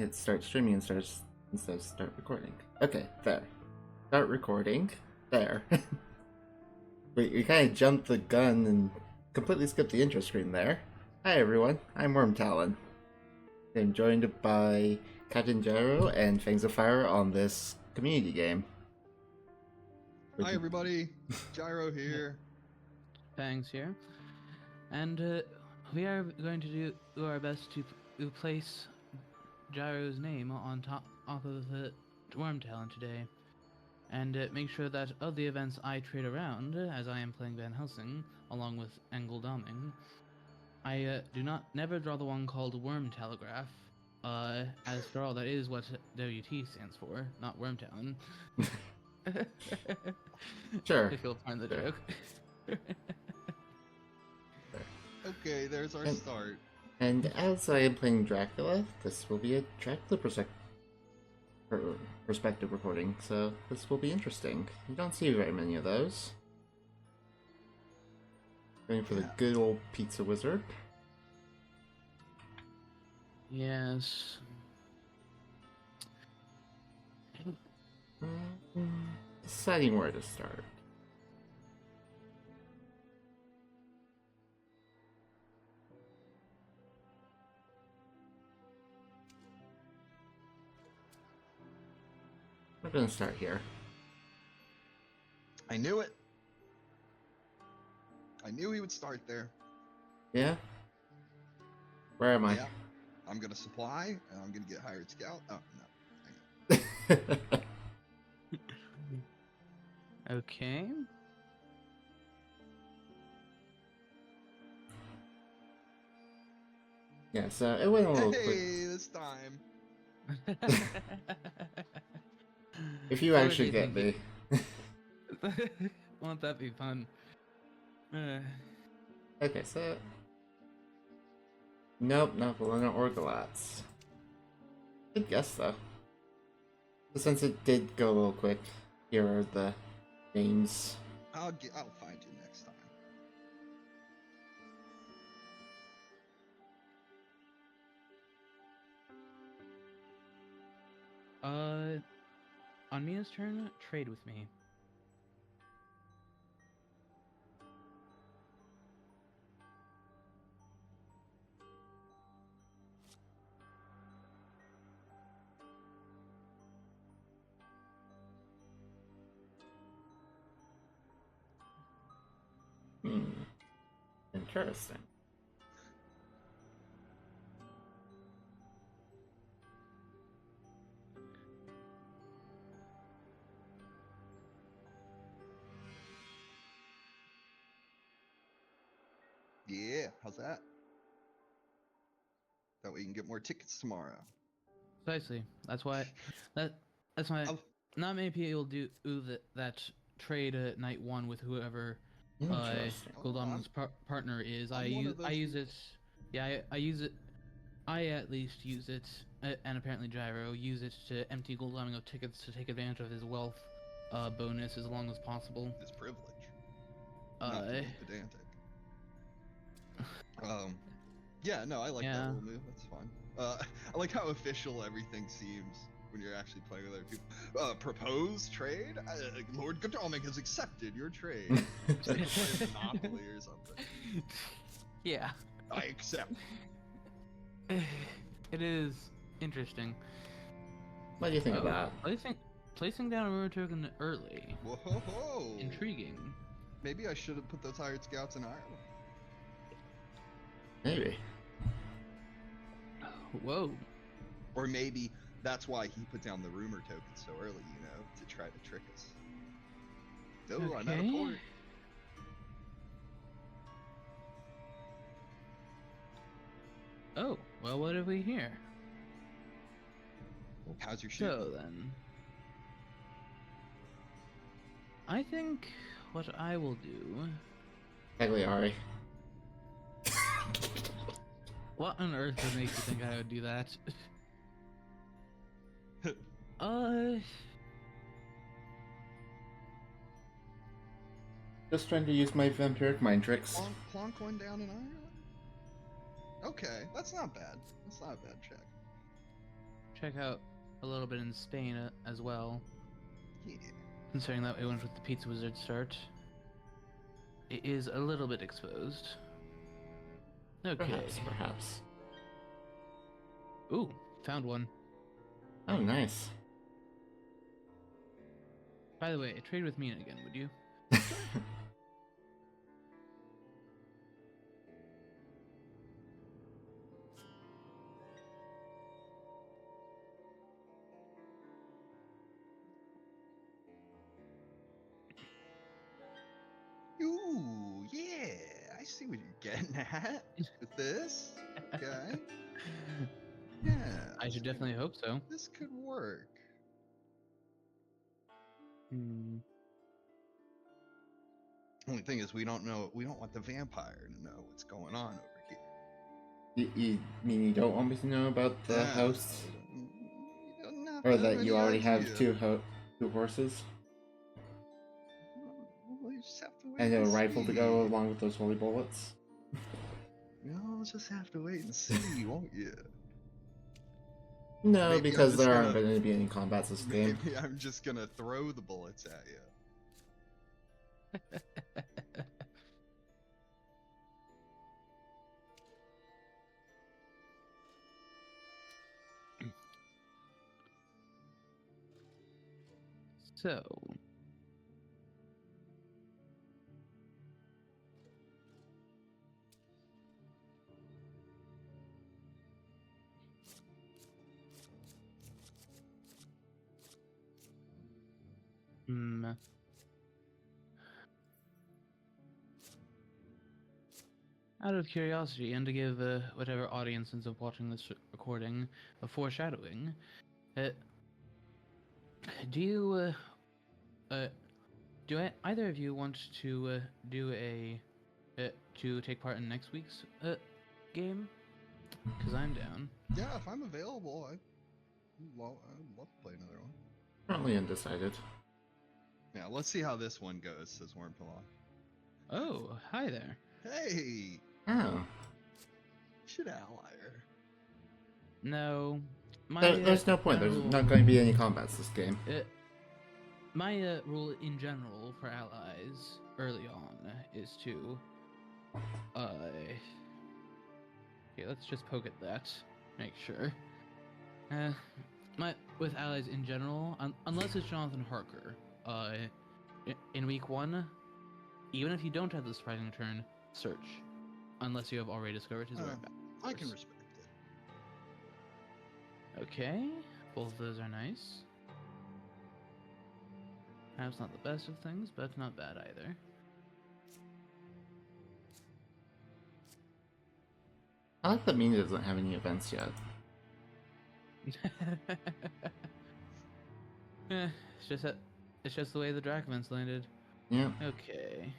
hit start streaming and says start recording. Okay, there. Start recording. There. We kind of jumped the gun and completely skipped the intro screen there. Hi everyone, I'm Wyrmtalon. I'm joined by Captain Gyro and Fangs of Fire on this community game. Hi everybody, Gyro here. Fangs here, and we are going to do our best to place Gyro's name on top of the Wyrmtalon today, and make sure that of the events I trade around, as I am playing Van Helsing along with Godalming, I never draw the one called Worm Telegraph. As after all, that is what WT stands for, not Wyrmtalon. Sure. If you'll find the joke. Okay, there's our start. And as I am playing Dracula, this will be a Dracula perspective recording, so this will be interesting. You don't see very many of those. Going for the good old pizza wizard. Yes. Deciding where to start. We're gonna start here. I knew it. I knew he would start there. Yeah? Where am I? Yeah. I'm gonna supply, and I'm gonna get hired scout. Oh, no. Okay. Yeah, so it went a little quick. Hey, this time. If you actually get me. Won't that be fun? Okay, so... Nope, not Valena or Galats. Good guess, though. But since it did go a little quick, here are the names. I'll find you next time. On Mina's turn, trade with me. Interesting. Yeah, how's that? That way you can get more tickets tomorrow. Precisely. That's why. That's why. Not many people do that trade night one with whoever Interesting. Godalming's partner is. I use it. Yeah, I use it. I at least use it, and apparently Gyro use it to empty Godalming of tickets to take advantage of his wealth bonus as long as possible. His privilege. Not to be pedantic. Yeah, no, I like that little move. That's fun. I like how official everything seems when you're actually playing with other people. Propose trade? Lord Godalming has accepted your trade. It's like playing Monopoly or something. Yeah. I accept. It is interesting. What do you think of that? Placing down a rumor token early. Whoa! Intriguing. Maybe I should have put those hired scouts in Ireland. Maybe. Whoa. Or maybe that's why he put down the rumor token so early, you know, to try to trick us. Oh, okay. I'm out of port. Oh, well, what have we here? How's your ship? So then, I think what I will do... Cagliari. What on earth would make you think I would do that? Just trying to use my vampiric mind tricks. Plonk one down in Ireland? Okay, that's not bad. That's not a bad check. check out a little bit in Spain as well. Yeah. Considering that we went with the Pizza Wizard start. It is a little bit exposed. Okay. Perhaps. Ooh, found one. Oh, nice. By the way, trade with Mina again, would you? Ooh, yeah. I see what you're getting at with this. Okay. Yeah. I should definitely hope so. This could work. Hmm. Only thing is, we don't want the vampire to know what's going on over here. You mean you don't want me to know about the house? You don't have Or to that you any already have idea. two horses? Well, you just have to wait And a and rifle to see. go along with those holy bullets? You'll just have to wait and see, won't you? No, Maybe because I'm there just aren't gonna- going to be any combats this game. Maybe I'm just gonna throw the bullets at you. So. Hmm. Out of curiosity, and to give whatever audience ends up watching this recording a foreshadowing, do you, either of you want to to take part in next week's game? Because I'm down. Yeah, if I'm available, I'd love to play another one. Currently undecided. Yeah, let's see how this one goes, says Wyrmtalon. Oh, hi there. Hey! Oh. Should ally her. No, There's no point. There's not going to be any combats this game. My rule in general for allies early on is to okay, let's just poke at that, make sure. With allies in general, unless it's Jonathan Harker, in week 1, even if you don't have the surprising turn, search, unless you have already discovered his whereabouts. I can respect it. Okay, both of those are nice. Perhaps not the best of things, but not bad either. I like that Mina doesn't have any events yet. It's just the way the Drac events landed. Yeah. Okay.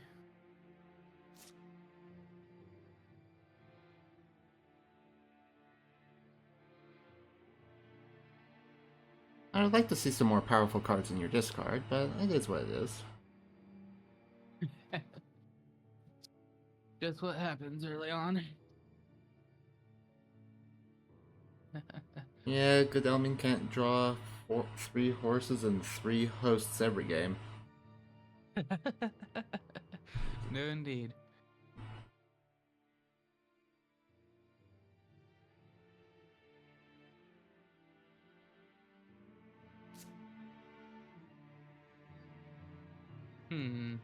I would like to see some more powerful cards in your discard, but it is what it is. Just what happens early on. Yeah, Godalming can't draw 3 horses and 3 hosts every game. No, indeed. Hmm.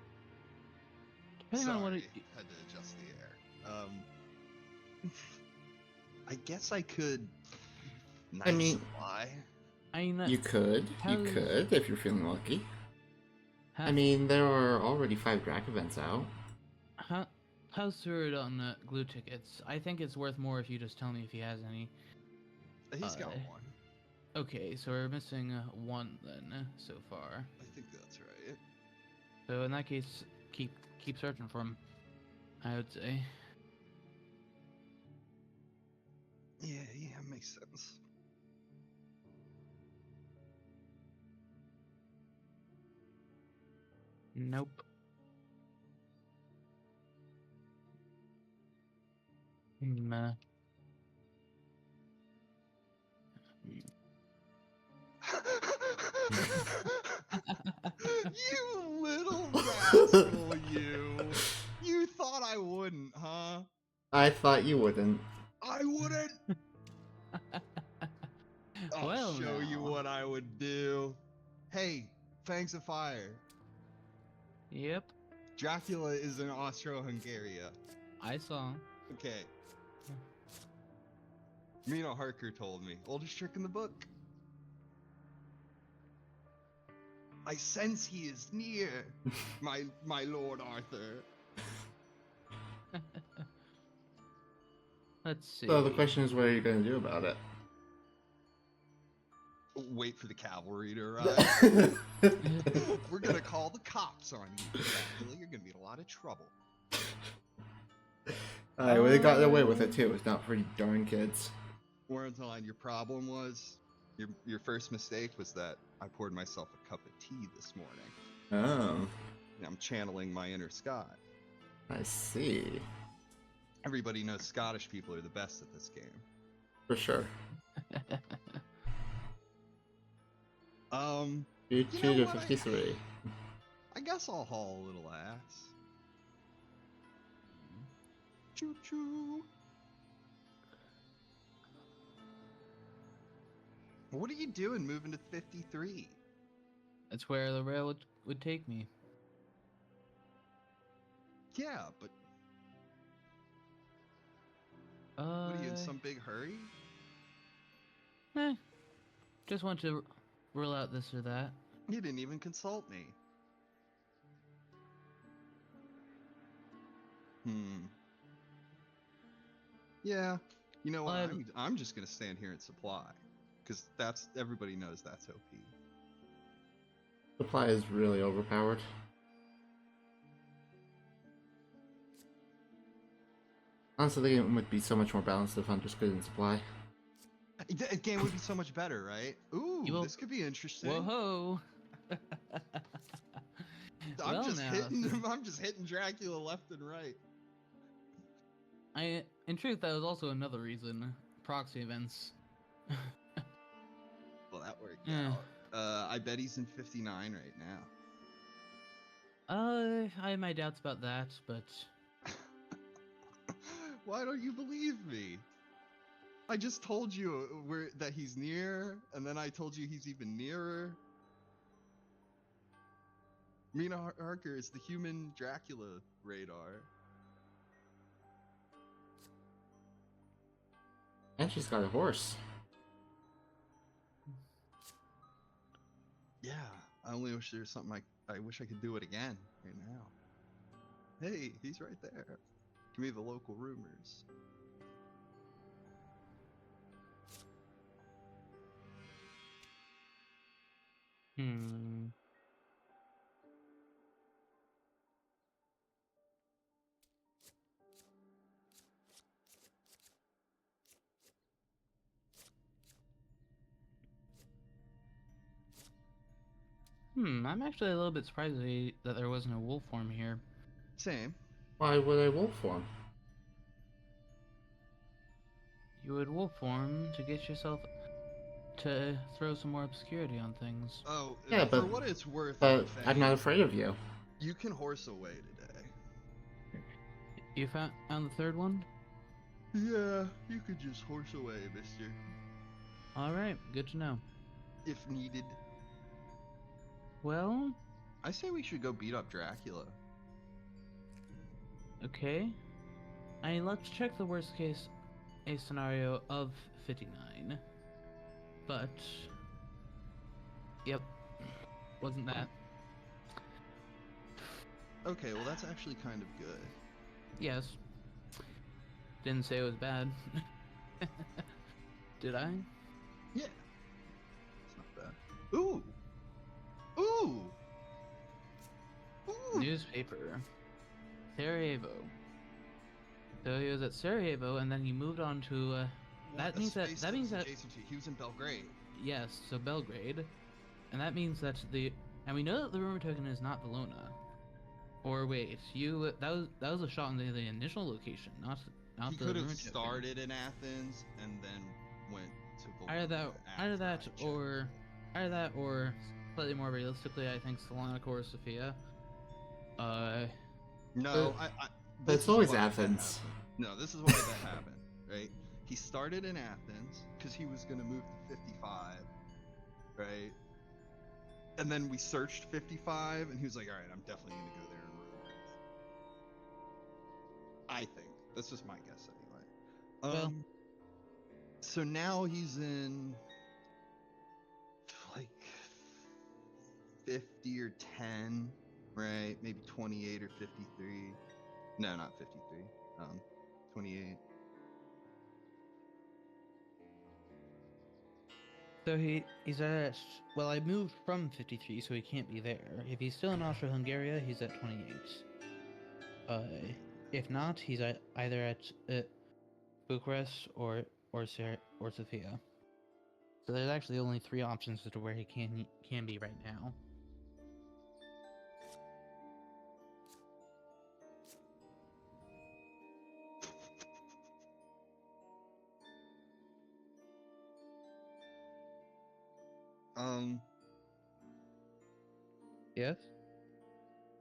Depending on what Sorry, had to adjust the air. I guess I could. I mean- supply. You could if you're feeling lucky. I mean, there are already 5 Drac events out. How's Seward on glue tickets? I think it's worth more if you just tell me if he has any. He's got one. Okay, so we're missing 1 then so far. I think that's right. So in that case, keep searching for him, I would say. Yeah, makes sense. Nope. You little rascal, you! You thought I wouldn't, huh? I thought you wouldn't. I wouldn't! I'll Well, show you now. what I would do. Hey, Fangs of Fire. Yep, Dracula is in Austro-Hungaria. I saw. Okay. Mina Harker told me. Oldest trick in the book. I sense he is near, my Lord Arthur. Let's see. So the question is, what are you going to do about it? Wait for the cavalry to arrive. We're gonna call the cops on you, Dracula. You're gonna be in a lot of trouble. I would have gotten away with it too. It's not for you darn kids. Wyrmtalon, your problem was your first mistake was that I poured myself a cup of tea this morning. Oh, I'm channeling my inner Scot. I see. Everybody knows Scottish people are the best at this game. For sure. 2 to 53. I guess I'll haul a little ass. Choo choo. What are you doing moving to 53? That's where the rail would take me. Yeah, but what are you in some big hurry? Just want to rule out this or that. You didn't even consult me. Yeah, you know what? I'm just gonna stand here and supply, because everybody knows that's OP. Supply is really overpowered. Honestly, the game would be so much more balanced if I'm just good in supply. The game would be so much better, right? Ooh, this could be interesting. Whoa! I'm just hitting Dracula left and right. In truth, that was also another reason. Proxy events. Well, that worked out. I bet he's in 59 right now. I have my doubts about that, but... Why don't you believe me? I just told you that he's near, and then I told you he's even nearer. Mina Harker is the human Dracula radar. And she's got a horse. Yeah, I only wish there was something I wish I could do it again right now. Hey, he's right there. Give me the local rumors. I'm actually a little bit surprised that there wasn't a wolf form here. Same. Why would I wolf form? You would wolf form to get yourself to throw some more obscurity on things. Oh, yeah, for what it's worth, I'm not afraid of you. You can horse away today. You found the third one? Yeah, you could just horse away, mister. Alright, good to know. If needed. Well... I say we should go beat up Dracula. Okay. Let's check the worst case scenario of 59. But... Yep. Wasn't that. Okay, well that's actually kind of good. Yes. Didn't say it was bad. Did I? Yeah. It's not bad. Ooh! Ooh! Ooh! Newspaper. Sarajevo. So he was at Sarajevo, and then he moved on to. That means that he was in Belgrade. Yes, so Belgrade, and that means that and we know that the rumor token is not Valona. Or wait, that was a shot in the initial location, not the rumor token. He could have started in Athens and then went to Valona. Either that either that or slightly more realistically, I think Salonica or Sophia. No, But this it's is always why that Athens. happened. No, this is why that happened, right? He started in Athens because he was going to move to 55, right? And then we searched 55, and he was like, all right, I'm definitely going to go there and ruin it. I think. That's just my guess, anyway. Well, so now he's in, like, 50 or 10, right? Maybe 28 or 53. No, not 53. 28. so he's at, well, I moved from 53, so he can't be there. If he's still in Austria-Hungary, he's at 28. If not, he's either at Bucharest or Sofia. So there's actually only 3 options as to where he can be right now. Yes?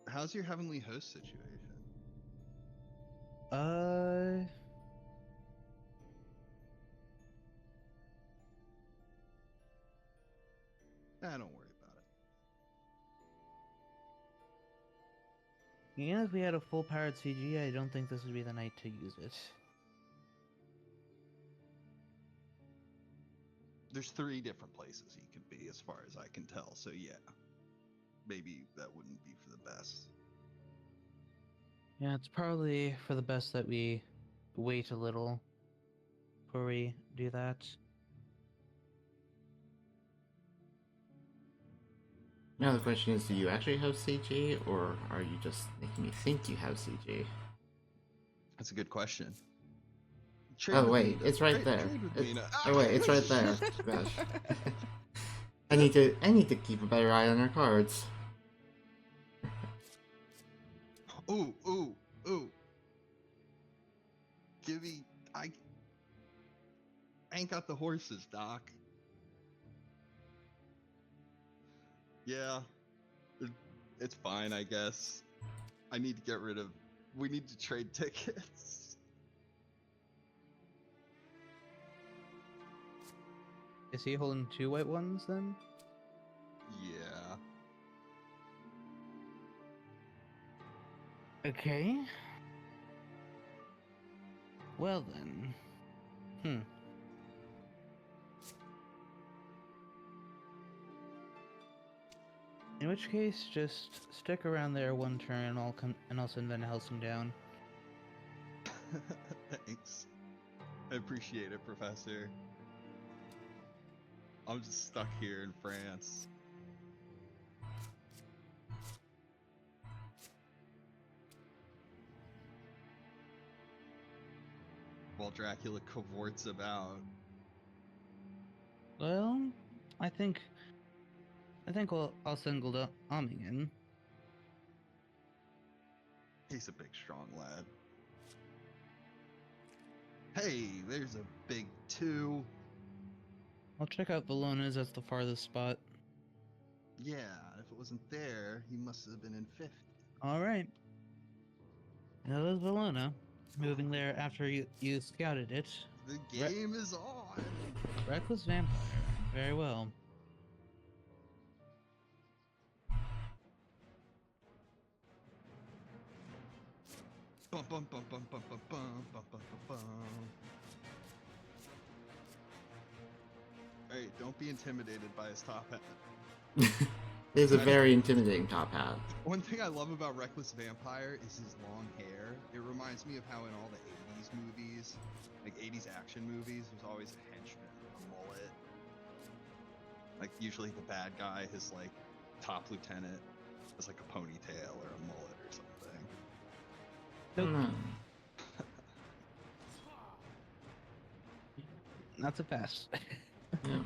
How's your Heavenly Host situation? Don't worry about it. Yeah, if we had a full-powered CG, I don't think this would be the night to use it. There's 3 different places he could be, as far as I can tell, so yeah. Maybe that wouldn't be for the best. Yeah, it's probably for the best that we wait a little before we do that. Now the question is, do you actually have CG, or are you just making me think you have CG? That's a good question. Oh wait, it's right there. Oh wait, it's right there. Gosh. I need to keep a better eye on our cards. Ooh. Give me... I ain't got the horses, Doc. Yeah. It's fine, I guess. I need to get rid of... We need to trade tickets. Is he holding 2 white ones then? Yeah. Okay. Well then. In which case, just stick around there 1 turn, and I'll send Van Helsing down. Thanks. I appreciate it, Professor. I'm just stuck here in France. While Dracula cavorts about. Well, I think I'll send Godalming in. He's a big, strong lad. Hey, there's a big 2. I'll check out Vallona's. That's the farthest spot. Yeah, if it wasn't there, he must have been in 50. All right. That was Vallona. Moving there after you scouted it. The game is on. Reckless Vampire. Very well. Bum, bum, bum, bum, bum, bum, bum, bum, bum, bum. Hey, don't be intimidated by his top hat. It is a very intimidating top hat. One thing I love about Reckless Vampire is his long hair. It reminds me of how in all the 80s movies, like 80s action movies, there's always a henchman with a mullet. Like, usually the bad guy, his, like, top lieutenant, has, like, a ponytail or a mullet or something. Not so fast. Yeah.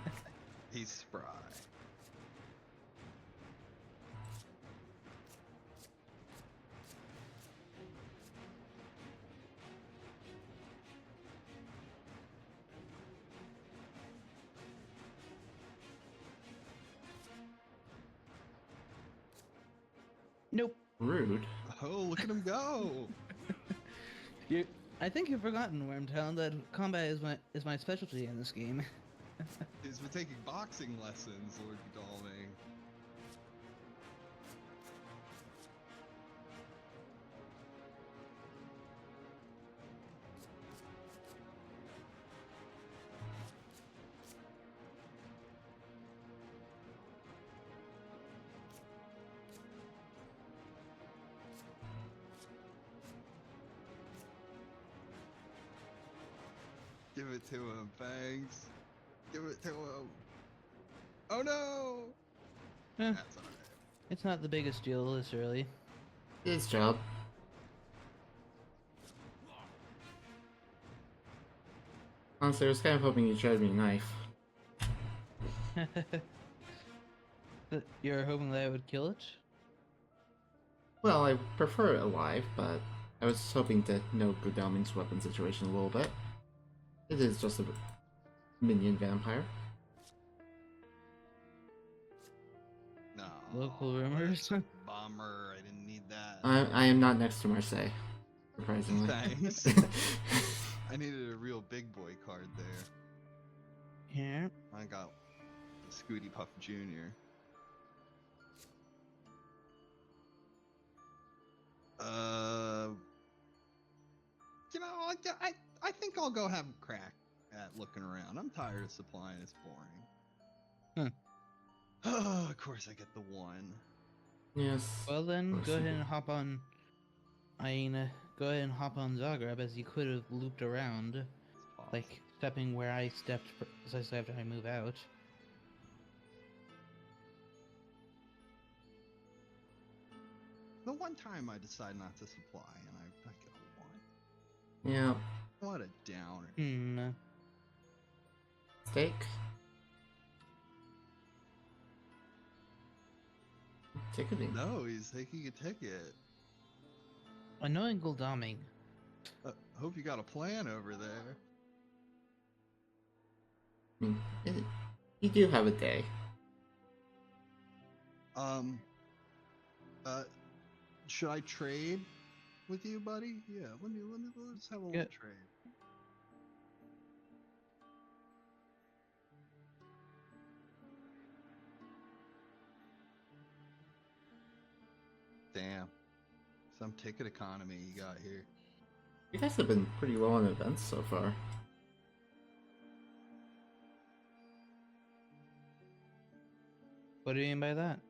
He's spry. Nope. Rude. Oh, look at him go! You, I think you've forgotten, Wyrmtalon, that combat is my specialty in this game. He's been taking boxing lessons, Lord Godalming. Give it to him, Fangs. Give it to him. Oh no! Eh, That's alright. it's not the biggest deal this early. His job. Honestly, I was kind of hoping you showed me a knife. But you're hoping that I would kill it? Well, I prefer it alive, but I was hoping to know Godalming's weapon situation a little bit. It is just a minion vampire. No. Local rumors? That's a bummer. I didn't need that. I am not next to Marseille, surprisingly. Thanks. I needed a real big boy card there. Yeah. I got Scooty Puff Jr. You know, I think I'll go have a crack at looking around. I'm tired of supplying. It's boring. Of course I get the one. Yes. Well then, course go you ahead do. and hop on. Go ahead and hop on Zagreb, as you could have looped around, It's possible. like stepping where I stepped precisely after I move out. The one time I decide not to supply and I get a one. Yeah. What a downer. Hmm. Steak. Ticketing. No, he's taking a ticket. Annoying Godalming. Hope you got a plan over there. I mean, you do have a day. Should I trade with you, buddy? Yeah, let's have a little trade. Damn. Some ticket economy you got here. You guys have been pretty low on events so far. What do you mean by that?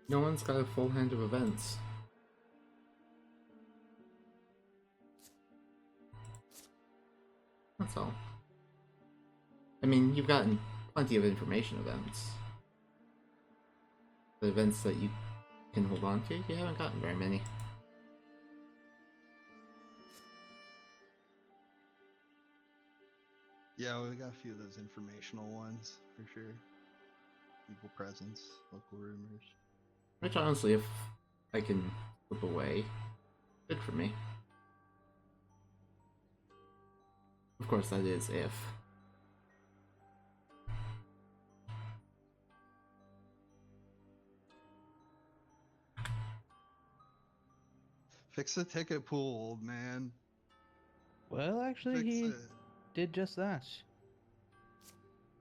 No one's got a full hand of events. That's all. I mean, you've gotten plenty of information events. The events that you can hold on to, you haven't gotten very many. Yeah, we got a few of those informational ones, for sure. People presence, local rumors. Which honestly, if I can flip away, good for me. Of course, that is if. Fix the ticket pool, old man. Well, actually, Fix he it. did just that.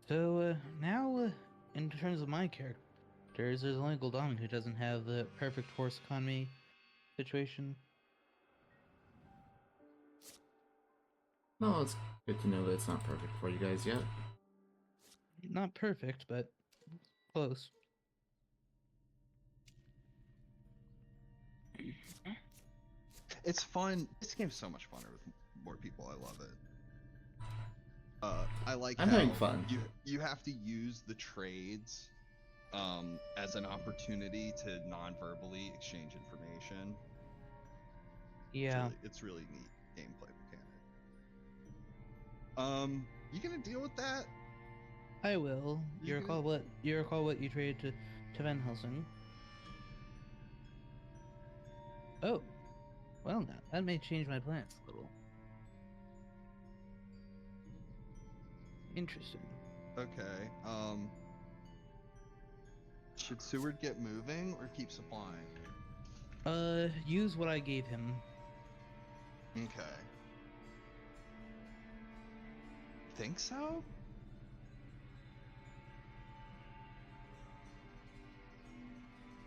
So, now, in terms of my characters, there's only Godalming who doesn't have the perfect horse economy situation. Well, it's good to know that it's not perfect for you guys yet. Not perfect, but close. It's fun. This game's so much funner with more people. I love it. I like I'm how having fun. You have to use the trades as an opportunity to non-verbally exchange information. Yeah. It's really neat gameplay mechanic. You gonna deal with that? I will. You You recall what you traded to Van Helsing? Oh, well now that may change my plans a little. Interesting. Okay. Should Seward get moving or keep supplying? Use what I gave him. Okay. Think so?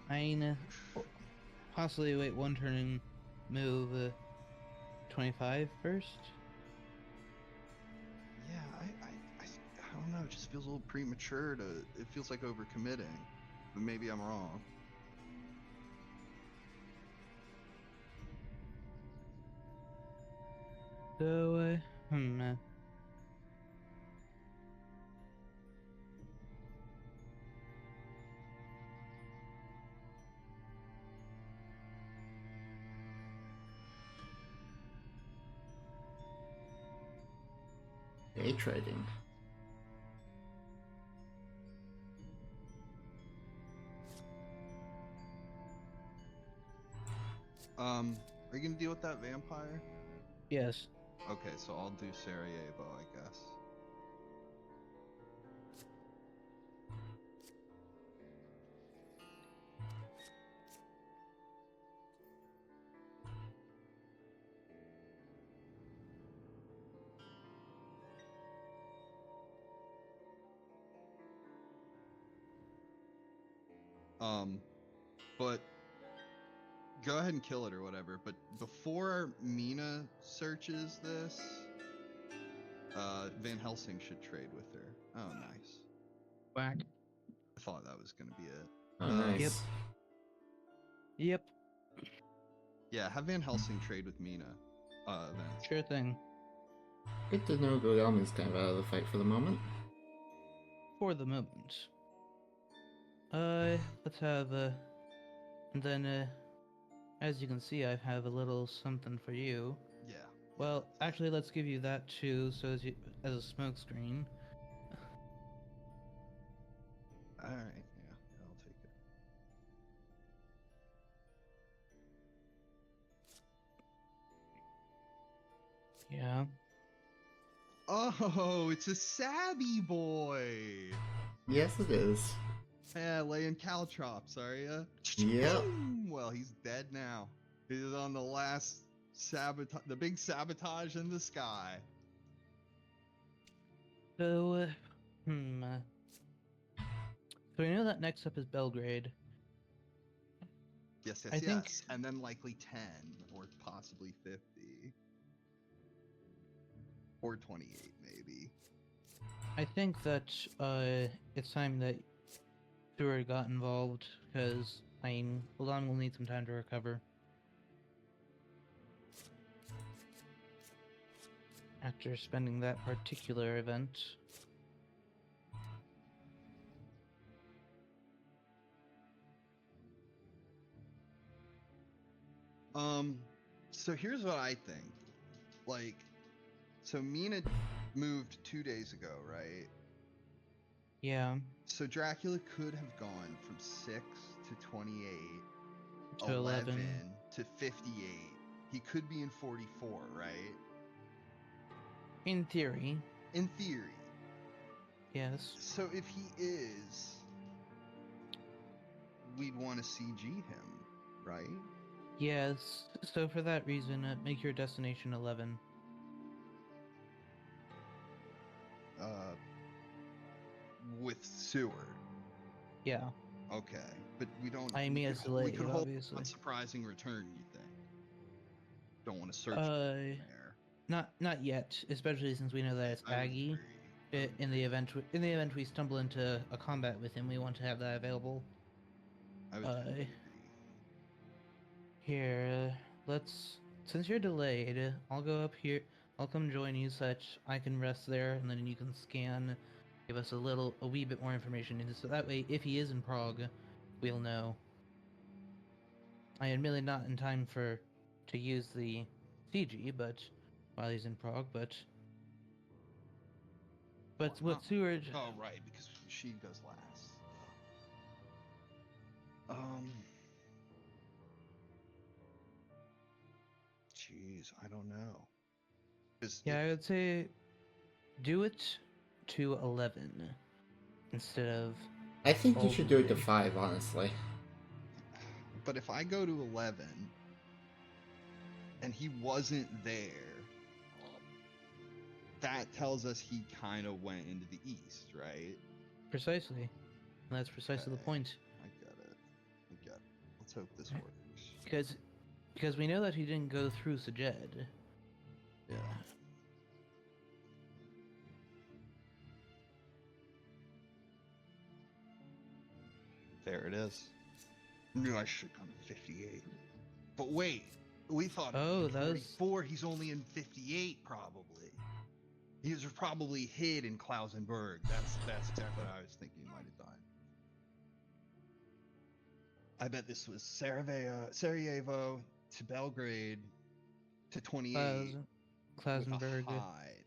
I mean, possibly wait one turn and move 25 first. Yeah, I don't know. It just feels a little premature to. It feels like overcommitting, but maybe I'm wrong. So, Day trading. Are you gonna deal with that vampire? yes. Okay, so I'll do Sarajevo, I guess. But go ahead and kill it or whatever. But before Mina searches this, Van Helsing should trade with her. Oh, nice. Whack. I thought that was gonna be it. Oh, nice. Yep. Yep. Yeah, have Van Helsing trade with Mina. Events. Sure thing. Good to know Godalming's kind of out of the fight for the moment. For the moment. Let's have, and then, as you can see, I have a little something for you. Yeah. Well, actually, let's give you that too, so as a smoke screen. All right. Yeah, I'll take it. Yeah. Oh, it's a Sabby boy. Yes, it is. Yeah, laying caltrops, are ya? Yep. Well, he's dead now. He's on the last sabotage, the big sabotage in the sky. So, So we know that next up is Belgrade. Yes, I think- and then likely 10 or possibly 50 or 28, maybe. I think that it's time that Seward got involved because Godalming will need some time to recover after spending that particular event. So here's what I think. Like, so Mina moved 2 days ago, right? Yeah, So Dracula could have gone from 6 to 28, to 11. to 58. He could be in 44, right? In theory, In theory. yes. So if he is, we'd want to CG him, right? Yes, so for that reason, make your destination 11. With Seward. Yeah, Okay, but we don't. I mean, it's we delayed, could hold obviously. on surprising return. You think? Don't want to search Uh, there. not yet, especially since we know that it's I would Aggie. agree. In the event we stumble into a combat with him, we want to have that available. I would tend to agree. Here, since you're delayed, I'll go up here. I'll come join you, such I can rest there, and then you can scan, give us a wee bit more information, so that way, if he is in Prague, we'll know. I admittedly not in time to use the CG, but while he's in Prague, but what Seward? Oh right, because she goes last. Jeez, I don't know. Yeah, I would say do it to 11 instead of I think you should do it to Probably. 5, honestly. But if I go to 11 and he wasn't there, that tells us he kind of went into the east, right? Precisely. And that's precisely the Okay, point. I get it. I get it. Let's hope this Right. works. Because we know that he didn't go through Sejed. Yeah. There it is. Knew I should have gone to 58. But wait, we thought Oh, in that was 44, he's only in 58 probably. He was probably hid in Klausenberg. That's exactly what I was thinking he might have done. I bet this was Sarajevo to Belgrade to 28 with a Klausenberg. hide.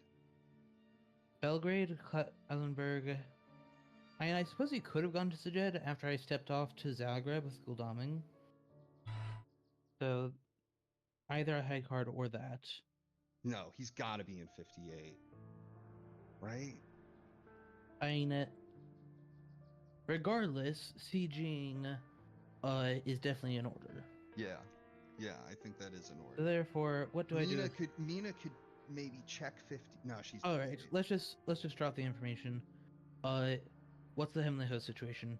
Belgrade, Klausenberg. I mean, I suppose he could have gone to Sejed after I stepped off to Zagreb with Godalming. So, either a high card or that. No, he's got to be in 58. Right? I mean, regardless, sieging is definitely in order. Yeah. Yeah, I think that is in So order. therefore, what do I do? Mina could maybe check 50. No, she's All right, 58. let's just drop the information. What's the Heavenly Host situation?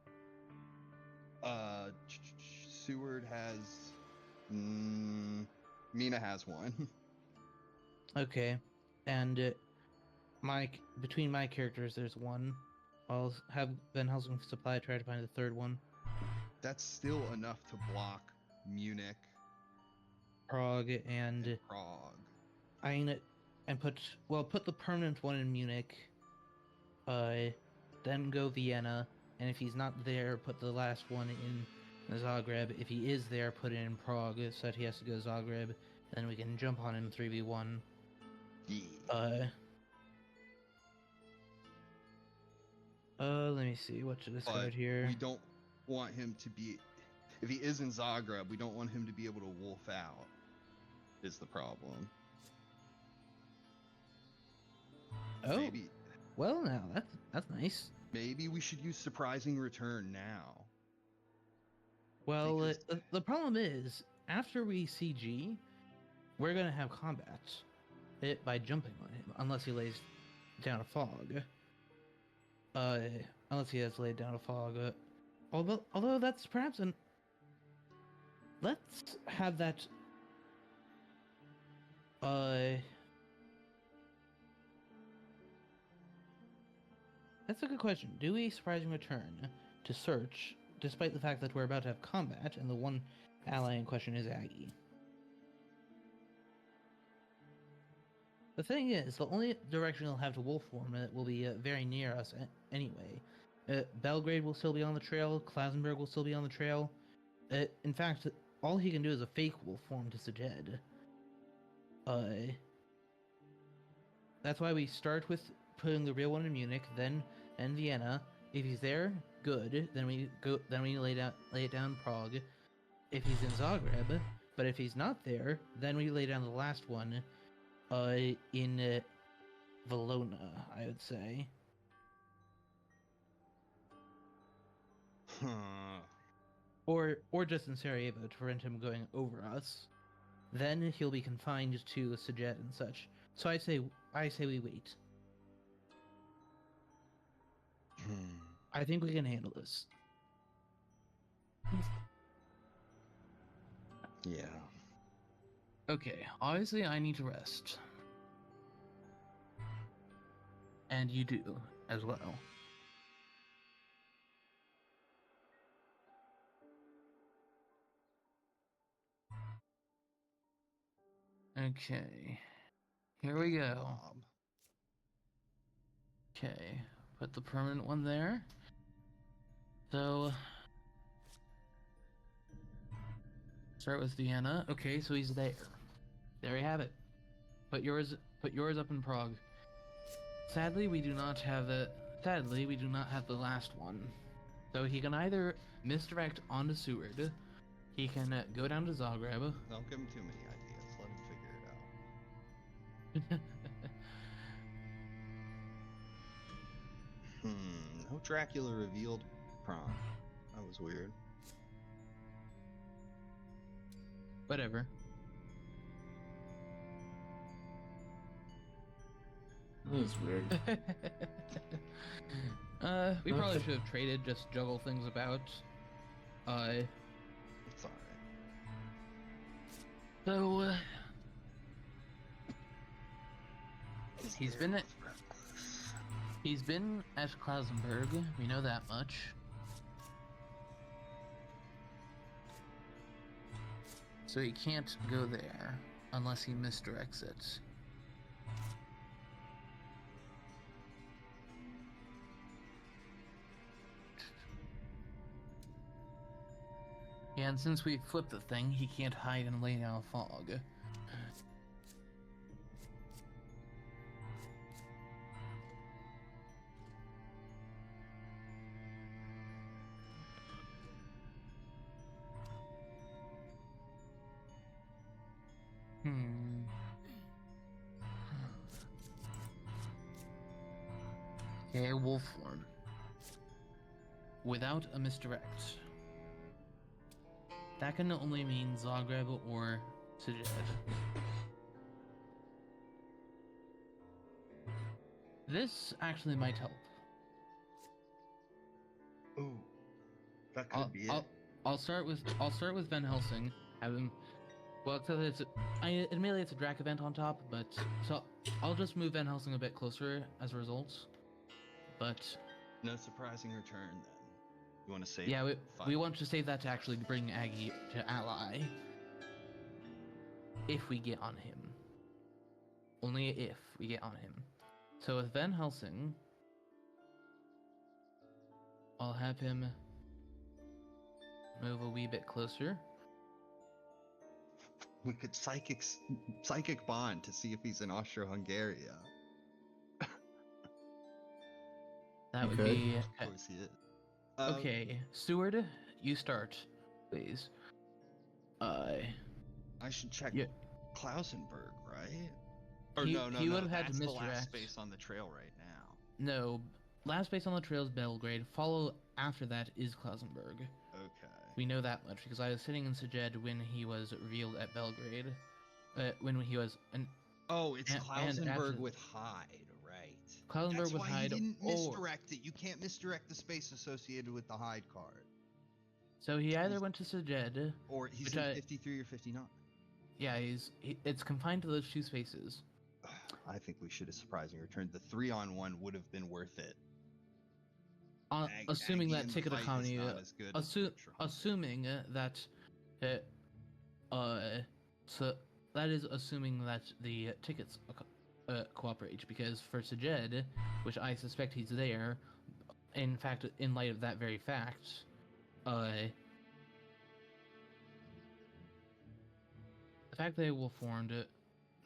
Seward has. Mina has one. Okay, and between my characters, there's one. I'll have Van Helsing Supply try to find the third one. That's still enough to block Munich Prague and Prague. I mean, and put the permanent one in Munich. Then go Vienna, and if he's not there, put the last one in Zagreb. If he is there, put it in Prague, so that he has to go to Zagreb. Then we can jump on him 3v1. Yeah. Let me see what to discard But here. we don't want him to be. If he is in Zagreb, we don't want him to be able to wolf out. Is the problem? Oh, Maybe. well, now that's nice. Maybe we should use surprising return now. Well, Because- the problem is after we CG, we're gonna have combat by jumping on him unless he lays down a fog. Unless he has laid down a fog. Although that's perhaps an. Let's have that. That's a good question. Do we surprising return to search, despite the fact that we're about to have combat, and the one ally in question is Aggie? The thing is, the only direction he'll have to wolf form will be very near us anyway. Belgrade will still be on the trail. Klausenberg will still be on the trail. In fact, all he can do is a fake wolf form to Sejed. That's why we start with putting the real one in Munich, then in Vienna. If he's there, good. Then we lay it down in Prague. If he's in Zagreb, but if he's not there, then we lay down the last one in Valona, I would say. Or just in Sarajevo to prevent him going over us. Then he'll be confined to Sejed and such. So I say we wait. I think we can handle this. Yeah. Okay, obviously I need to rest. And you do, as well. Okay. Here we go. Okay, put the permanent one there. So, start with Vienna. Okay, so he's there. There you have it. Put yours up in Prague. Sadly, we do not have the last one. So he can either misdirect onto Seward. He can go down to Zagreb. Don't give him too many ideas. Let him figure it out. No Dracula revealed. prompt. That was weird. Whatever. That was weird. We probably Okay. should have traded, just juggle things about. It's alright. So, he's been at Klausenberg, we know that much. So he can't go there unless he misdirects it. Yeah, and since we flipped the thing, he can't hide and lay down a fog. Okay, wolf form. Without a misdirect. That can only mean Zagreb or Seward. This actually might help. Ooh, that could be it. I'll start with Van Helsing. Have him. Well, except that admittedly it's a Drac event on top, but so I'll just move Van Helsing a bit closer as a result. But No surprising return then. You want to save? yeah, Fine. we want to save that to actually bring Aggie to ally. If we get on him. Only if we get on him. So with Van Helsing, I'll have him move a wee bit closer. We could psychic bond to see if he's in Austro-Hungary. That would Okay. be Of course he is. okay. Seward, you start, please. I should check Yeah. Klausenberg, right? Or He- no, he would have had to that's the misdirect. last space on the trail right now. No, last base on the trail is Belgrade. Follow after that is Klausenberg. Okay. We know that much because I was sitting in Sejed when he was revealed at Belgrade. When he was Oh, it's and Klausenberg after- with Hyde, right? Klausenberg That's with why Hyde. he didn't Or misdirect it. You can't misdirect the space associated with the Hyde card. so he either he's- went to Sejed. Or he's Which in I- 53 or 59. Yeah, it's confined to those two spaces. I think we should have surprising return. The 3-on-1 would have been worth it. Assuming Aggie that in the ticket fight is economy, not as good as Ultra. assuming that, so that is assuming that the tickets cooperate, because for Sejed, which I suspect he's there, in fact, in light of that very fact, the fact that they will formed it,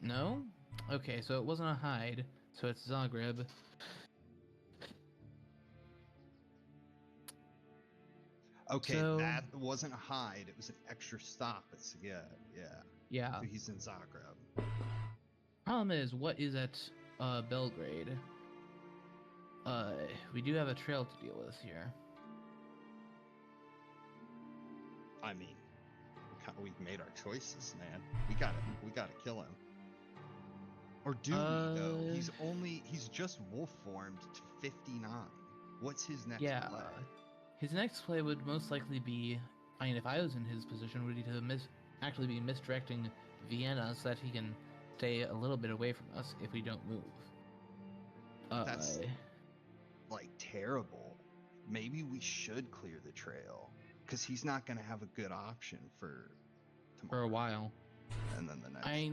no? Okay, so it wasn't a hide, so it's Zagreb. Okay, So- that wasn't a hide. It was an extra stop. It's yeah. Yeah. So he's in Zagreb. Problem is, what is at Belgrade? We do have a trail to deal with here. I mean, we've made our choices, man. We gotta kill him. Or do we though? He's just wolf formed to 59. What's his next Yeah. play? His next play would most likely be, I mean, if I was in his position, would be to actually be misdirecting Vienna so that he can stay a little bit away from us if we don't move. That's like terrible. Maybe we should clear the trail because he's not gonna have a good option for tomorrow. for a while. And then the next I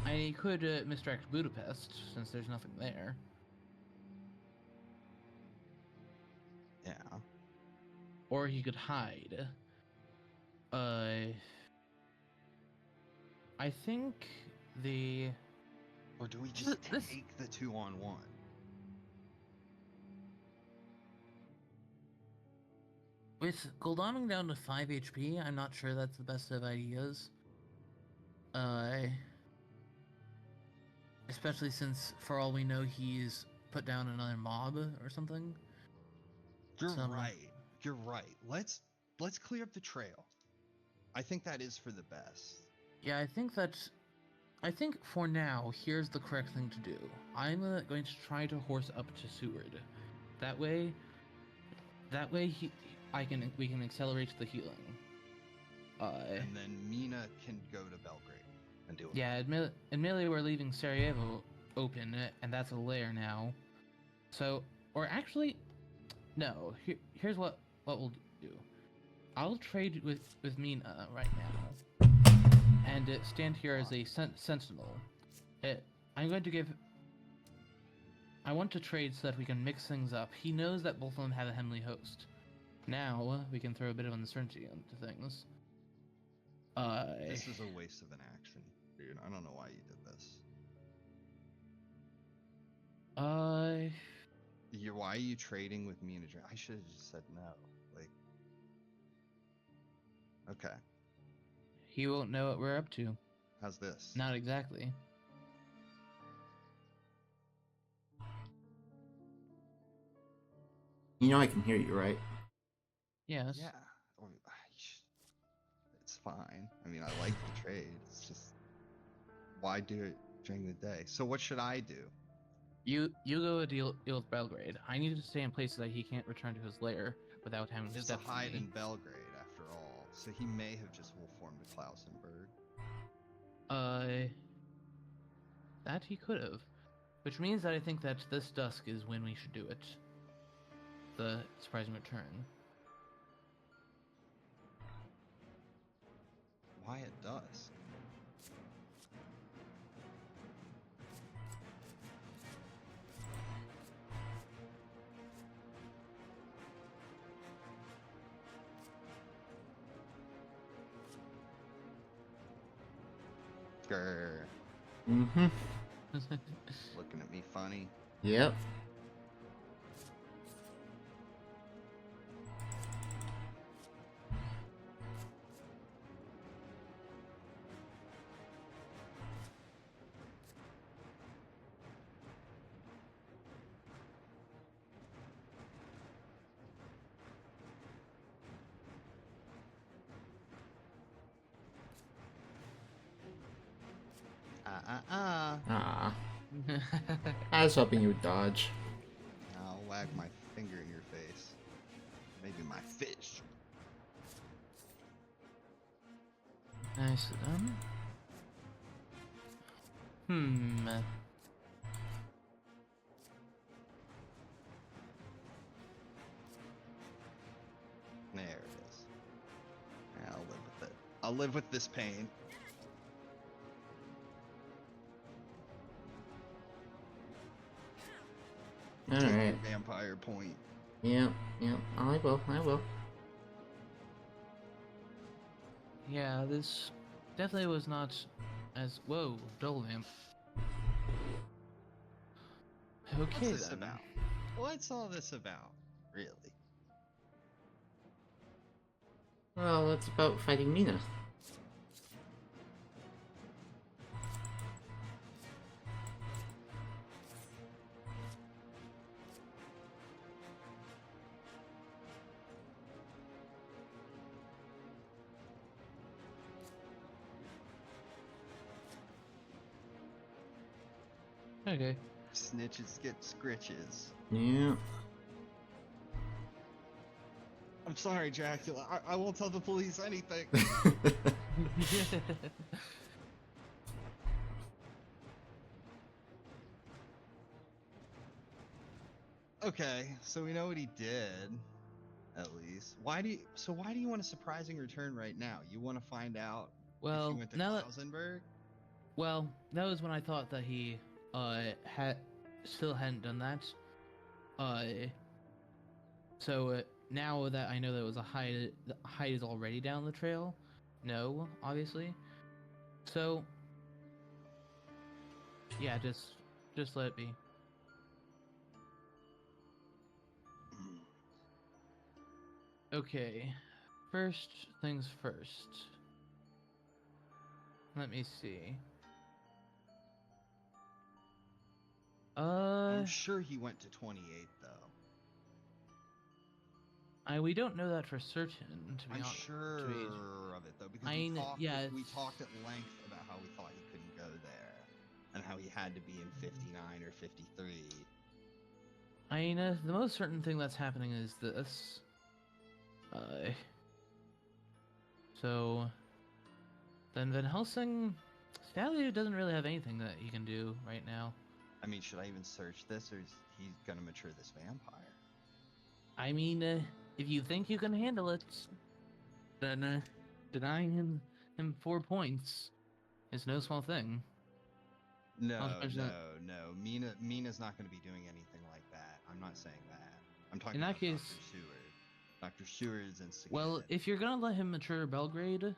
day. could misdirect Budapest since there's nothing there. Yeah. Or he could hide. I think the Or do we just This- take the 2-on-1? with Godalming down to 5 HP, I'm not sure that's the best of ideas. Especially since, for all we know, he's put down another mob or something. You're Some- right. you're right. Let's clear up the trail. I think that is for the best. Yeah, I think for now, here's the correct thing to do. I'm going to try to horse up to Seward. That way we can accelerate the healing. And then Mina can go to Belgrade and deal with Yeah, admittedly we're leaving Sarajevo open, and that's a lair now. So, or actually, no. Here's what we'll do. I'll trade with Mina right now, and stand here as a sentinel. I'm going to give. I want to trade so that we can mix things up. He knows that both of them have a Hemley host. Now we can throw a bit of uncertainty into things. This is a waste of an action, dude. I don't know why you did this. Why are you trading with Mina? I should have just said no. Like, okay. He won't know what we're up to. How's this? Not exactly. You know I can hear you, right? Yes. Yeah. It's fine. I mean, I like the trade. It's just, why do it during the day? So what should I do? You go deal with Belgrade. I need to stay in place so that he can't return to his lair without having There's a stepped hide me. in Belgrade, after all. So he may have just wolf formed to Klausenberg. That he could have. Which means that I think that this dusk is when we should do it. The surprising return. Why at dusk? Grr. Mm-hmm. Looking at me funny. Yep. Ah. I was hoping you would dodge. I'll wag my finger in your face. Maybe my fish. Nice. There it is. I'll live with it. I'll live with this pain. Alright. Vampire point. Yep. I will. Yeah, this definitely was not as dull vamp. Okay, What's this then. about? What's all this about, really? Well, it's about fighting Mina. Okay. Snitches get scritches. Yeah. I'm sorry, Dracula. I won't tell the police anything. Okay, so we know what he did, at least. Why do you want a surprising return right now? You want to find out if Well, he went to now that Klausenberg? well, that was when I thought that he still hadn't done that. So now that I know that it was the hide is already down the trail. No, obviously. So yeah, just let it be. Okay, first things first. Let me see. I'm sure he went to 28 though. We don't know that for certain, to be I'm honest. sure of it though, because yeah, we talked at length about how we thought he couldn't go there, and how he had to be in 59 or 53. the most certain thing that's happening is this. So then Van Helsing, sadly, doesn't really have anything that he can do right now. I mean, should I even search this, or is he gonna mature this vampire? I mean, if you think you can handle it, then denying him 4 points is no small thing. No. Mina's not going to be doing anything like that. I'm not saying that. I'm talking In that about case, Dr. Seward. Dr. Seward's instigated. Well, if you're gonna let him mature Belgrade,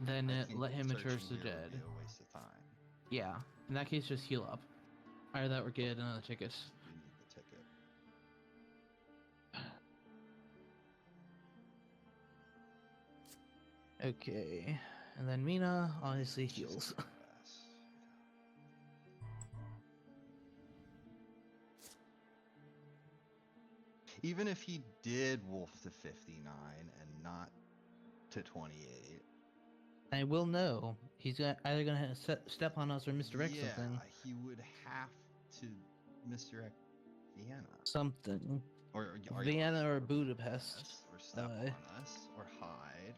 then I think let him mature searching here would Sejed. be a waste of time. Yeah. In that case, just heal up. Either that or get another ticket. You need the ticket. Okay. And then Mina honestly heals. Even if he did wolf to 59 and not to 28. I will know. He's either gonna step on us or misdirect something. Yeah, he would have to misdirect Vienna. Something. Or Vienna or Budapest. Or step on us, or hide,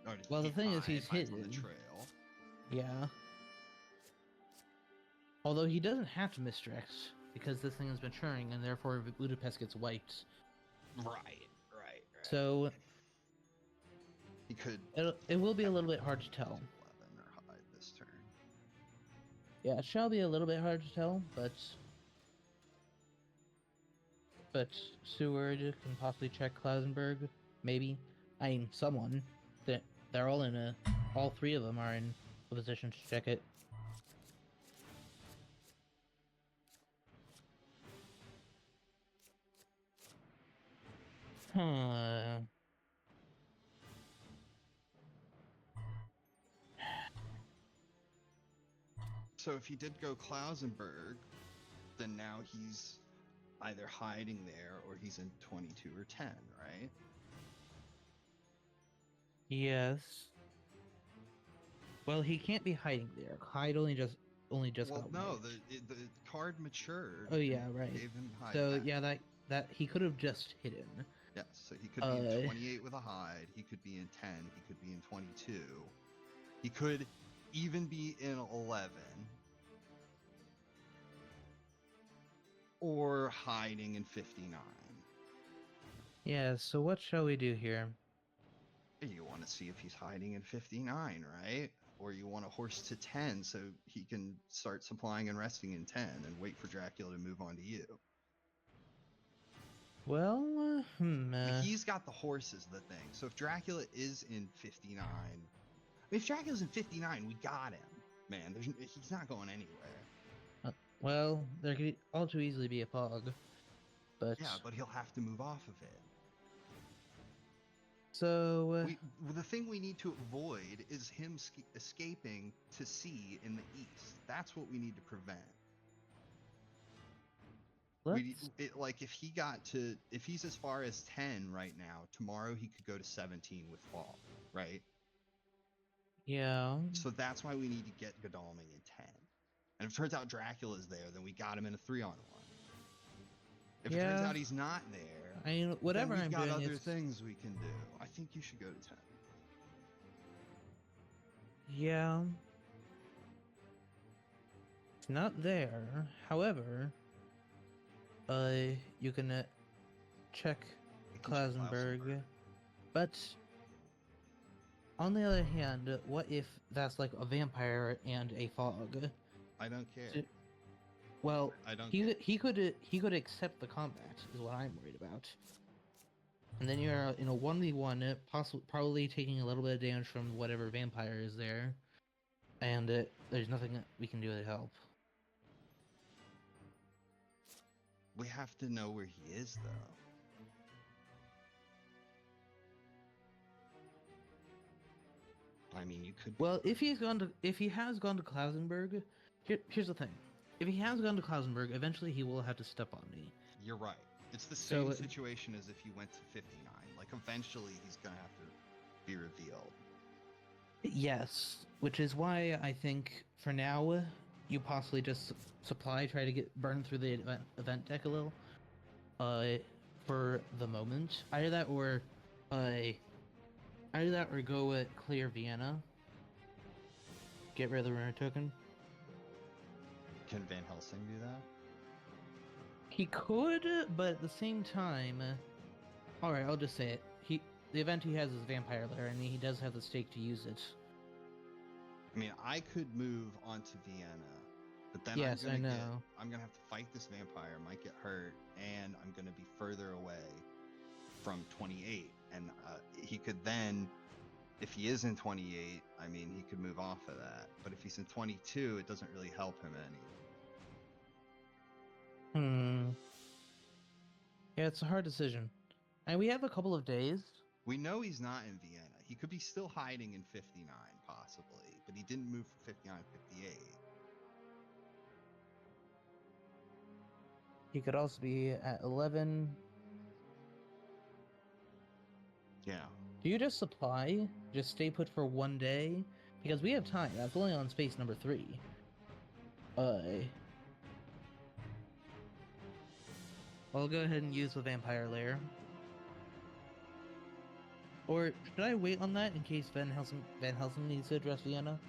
or well, the thing is, he's hides hidden. on the trail. Yeah. Although he doesn't have to misdirect, because this thing is maturing, and therefore Budapest gets wiped. Right. So he could. It will be a little bit hard to tell. 11 or hide this turn. Yeah, it shall be a little bit hard to tell, but Seward can possibly check Klausenberg, maybe. I mean, someone. They're all all three of them are in a position to check it. Huh. So if he did go Klausenberg, then now he's either hiding there or he's in 22 or 10, right? Yes. Well, he can't be hiding there. Hide only just Well, got no, wiped. the card matured. Oh yeah, right. Gave him hide So back. yeah, that he could have just hidden. Yes, so he could be in 28 with a hide. He could be in 10. He could be in 22. He could even be in 11. Or hiding in 59. Yeah, so what shall we do here? You want to see if he's hiding in 59, right? Or you want to horse to 10 so he can start supplying and resting in 10 and wait for Dracula to move on to you. Well, He's got the horses, the thing. So if Dracula is in 59, if Dracula's in 59, we got him. Man, he's not going anywhere. Well, there could all too easily be a fog, but yeah, but he'll have to move off of it. So the thing we need to avoid is him escaping to sea in the east. That's what we need to prevent. If he's as far as 10 right now, tomorrow he could go to 17 with fog, right? Yeah. So that's why we need to get Godalming in 10. And if it turns out Dracula's there, then we got him in a 3-on-1. If it turns out he's not there, I mean, whatever then I'm we've got doing other is... things we can do. I think you should go to 10. Yeah. It's not there. However, you can check Klausenberg. But on the other hand, what if that's like a vampire and a fog? I don't care. Well, I don't. He could accept the combat is what I'm worried about. And then you're in a 1v1, probably taking a little bit of damage from whatever vampire is there, and there's nothing that we can do to help. We have to know where he is, though. I mean, you could. Well, if he has gone to Klausenberg, here's the thing: if he has gone to Klausenberg, eventually he will have to step on me. You're right. It's the So same it- situation as if you went to 59. Like, eventually he's gonna have to be revealed. Yes, which is why I think for now you possibly just try to get burned through the event deck a little. For the moment, either that or go with clear Vienna. Get rid of the runner token. Can Van Helsing do that? He could, but at the same time, all right, I'll just say it. The event he has is Vampire Lair, and he does have the stake to use it. I mean, I could move onto Vienna, but then Yes, I know. I'm gonna have to fight this vampire, might get hurt, and I'm gonna be further away from 28. And he could then, if he is in 28, I mean, he could move off of that. But if he's in 22, it doesn't really help him any. Yeah, it's a hard decision. And we have a couple of days. We know he's not in Vienna. He could be still hiding in 59, possibly, but he didn't move from 59 to 58. He could also be at 11. Yeah. Do you just supply? Just stay put for one day? Because we have time. That's only on space number 3. I'll go ahead and use the Vampire Lair. Or should I wait on that in case Van Helsing needs to address Vienna?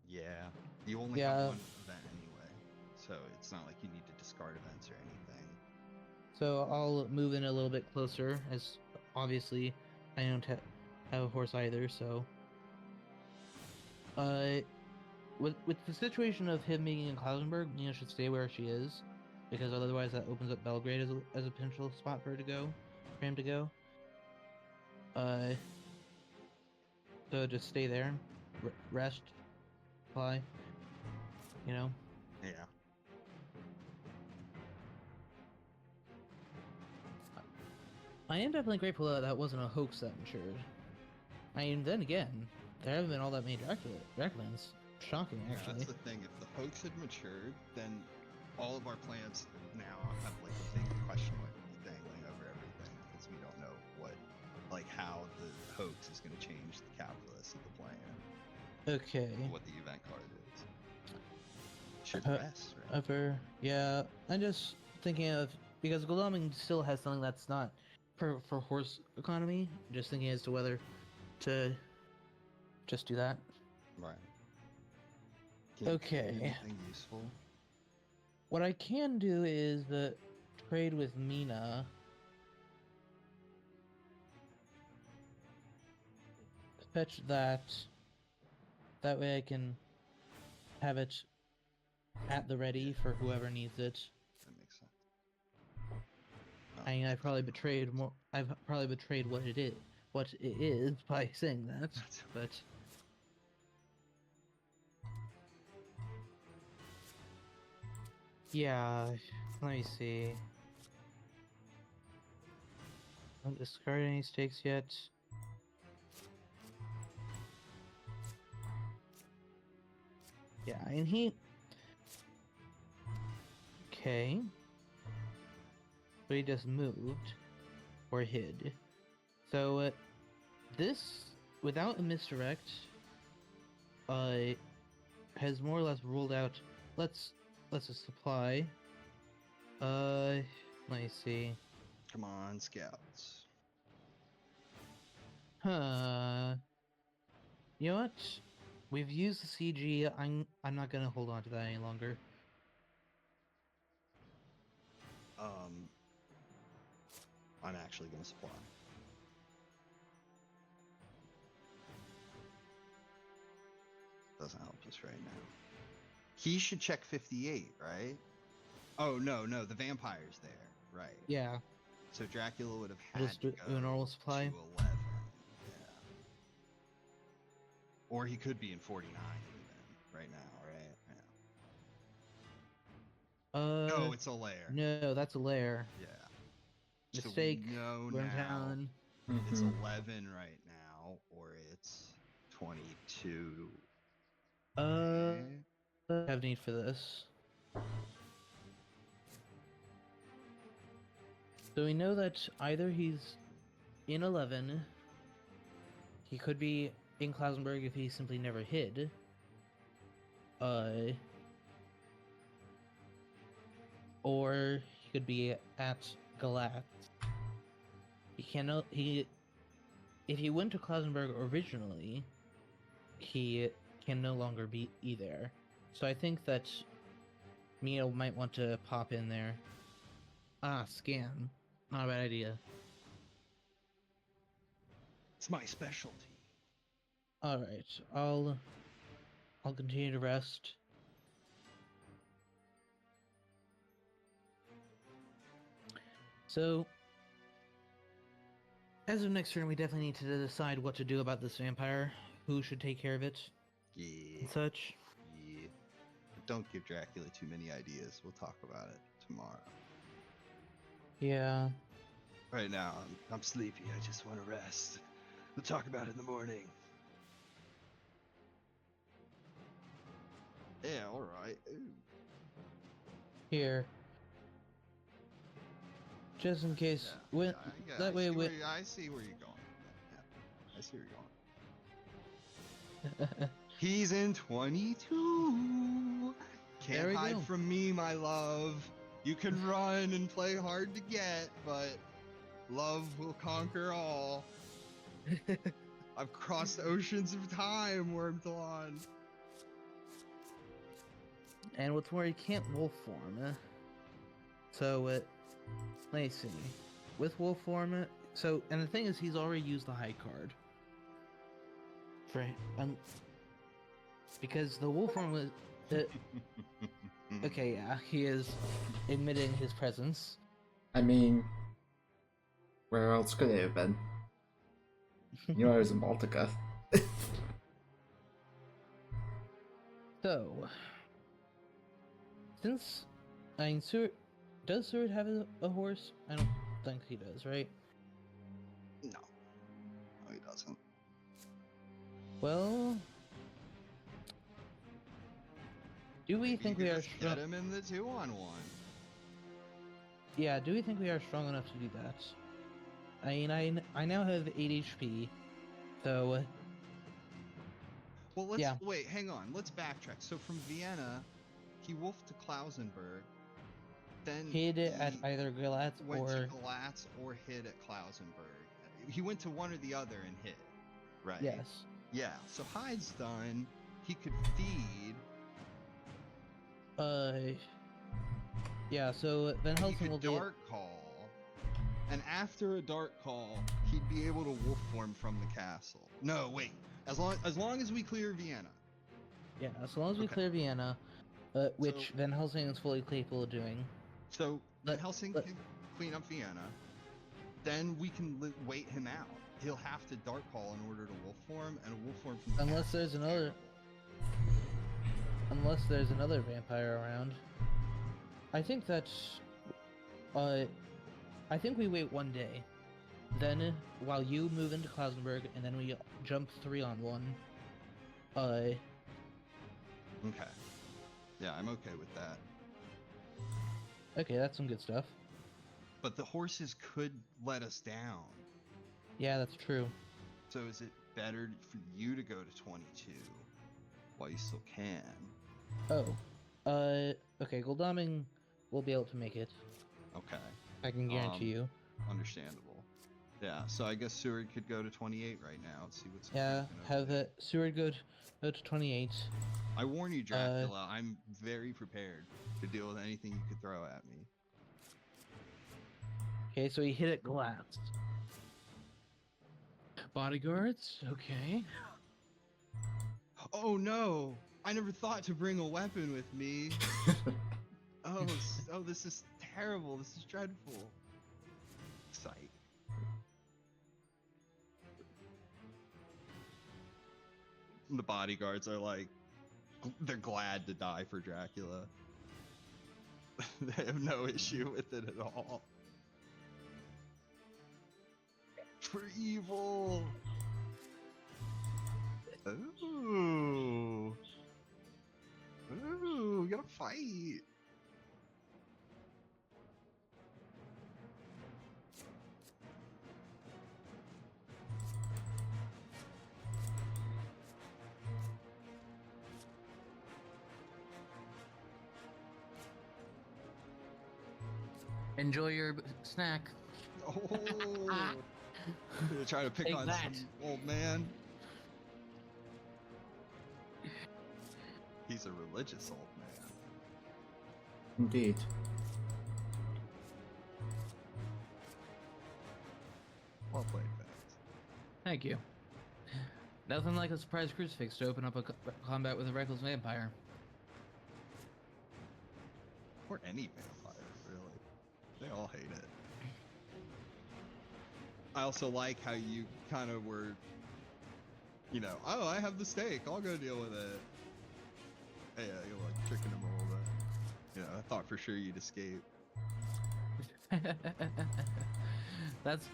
Yeah. You only have one event anyway, so it's not like you need to discard events or anything. So I'll move in a little bit closer, as obviously I don't have a horse either, so... With the situation of him being in Klausenberg, Mina should stay where she is, because otherwise that opens up Belgrade as a potential spot for him to go. So just stay there, rest, fly, you know? Yeah. I am definitely grateful that wasn't a hoax that matured. I mean, then again, there haven't been all that many Draculans. Shocking, actually. That's the thing. If the hoax had matured, then all of our plans now have like a big question mark dangling over everything because we don't know how the hoax is going to change the calculus of the plan. Okay. What the event card is. Should rest, right? Yeah, I'm just thinking of, because Godalming still has something that's not for horse economy. Just thinking as to whether to just do that. Right. Okay. Anything useful? What I can do is trade with Mina. Fetch that. That way I can have it at the ready for whoever needs it. That makes sense. I mean, I've probably betrayed what it is by saying that, but yeah, let me see. Don't discard any stakes yet. Yeah, and okay. But he just moved. Or hid. So, this, without a misdirect, has more or less ruled out... Let's just supply. Let me see. Come on, scouts. You know what? We've used the CG. I'm not gonna hold on to that any longer. I'm actually gonna supply. Doesn't help us right now. He should check 58, right? Oh no, the vampire's there, right? Yeah. So Dracula would have had Just to do go a normal supply. to 11. Yeah. Or he could be in 49 even right now, right? Yeah. No, it's a lair. No, that's a lair. Yeah. Mistake. So we know Wyrmtalon. now it's 11 right now, or it's 22. I have need for this. So we know that either he's in 11, he could be in Klausenberg if he simply never hid. Or he could be at Galat. If he went to Klausenberg originally, he can no longer be there. So I think that Mina might want to pop in there. Scan. Not a bad idea. It's my specialty. Alright, I'll continue to rest. So, as of next turn, we definitely need to decide what to do about this vampire, who should take care of it, Yeah. and such. Yeah. But don't give Dracula too many ideas. We'll talk about it tomorrow. Yeah. Right now, I'm sleepy. I just want to rest. We'll talk about it in the morning. Yeah, alright. Here. Just in case. That way I see where you're going. Yeah, I see where you're going. He's in 22. There we Can't hide go. from me, my love. You can run and play hard to get, but love will conquer all. I've crossed oceans of time, Wyrmtalon. And what's more, he can't wolf form. So, let me see. With wolf form, and the thing is, he's already used the high card. Because the wolf form was. Okay, yeah, he is admitting his presence. I mean, where else could it have been? You know, I was in Baltica. So, since Seward, does Seward have a horse? I don't think he does, right? No. No, he doesn't. Well, do we Maybe think you we could are just strong? get him in the 2-on-1. Yeah, do we think we are strong enough to do that? I mean, I now have 8 HP, so Well, let's yeah. wait. Hang on. Let's backtrack. So from Vienna, he wolfed to Klausenberg. Then hid at either Galatz went or to Galatz or hid at Klausenberg. He went to one or the other and hid, right? yes. Yeah. So hide's done. He could feed. Yeah. So Van He Helsing will could be. dark call. And after a dark call, he'd be able to wolf form from the castle. No, wait. As long as we clear Vienna. Yeah, as long as we Okay. clear Vienna, which Van Helsing is fully capable of doing. So Let- Helsing let- can clean up Vienna. Then we can wait him out. He'll have to dark call in order to wolf form, and a wolf form from the Unless castle there's is another- terrible. Unless there's another vampire around. I think that's. I think we wait one day. Then, while you move into Klausenberg, and then we jump 3-on-1. Okay. Yeah, I'm okay with that. Okay, that's some good stuff. But the horses could let us down. Yeah, that's true. So is it better for you to go to 22 while you still can? Oh. Okay, Godalming will be able to make it. Okay. I can guarantee you. Understandable. Yeah, so I guess Seward could go to 28 right now. Let's see what's Yeah, happening over have there. Seward go to 28. I warn you, Dracula, I'm very prepared to deal with anything you could throw at me. Okay, so he hit it glass. Bodyguards, okay. Oh no! I never thought to bring a weapon with me. Oh, this is terrible. This is dreadful. Sight. The bodyguards are like, they're glad to die for Dracula. They have no issue with it at all. For evil. Ooh. Ooh, we gotta fight. Enjoy your snack. Oh, you're trying to pick Take on that. some old man. He's a religious old man. Indeed. Well played, Fangs. Thank you. Nothing like a surprise crucifix to open up a combat with a reckless vampire. Or any vampire, really. They all hate it. I also like how you kind of were, you know, oh, I have the stake, I'll go deal with it. Hey, you're like tricking him a little bit. You know, I thought for sure you'd escape. That's,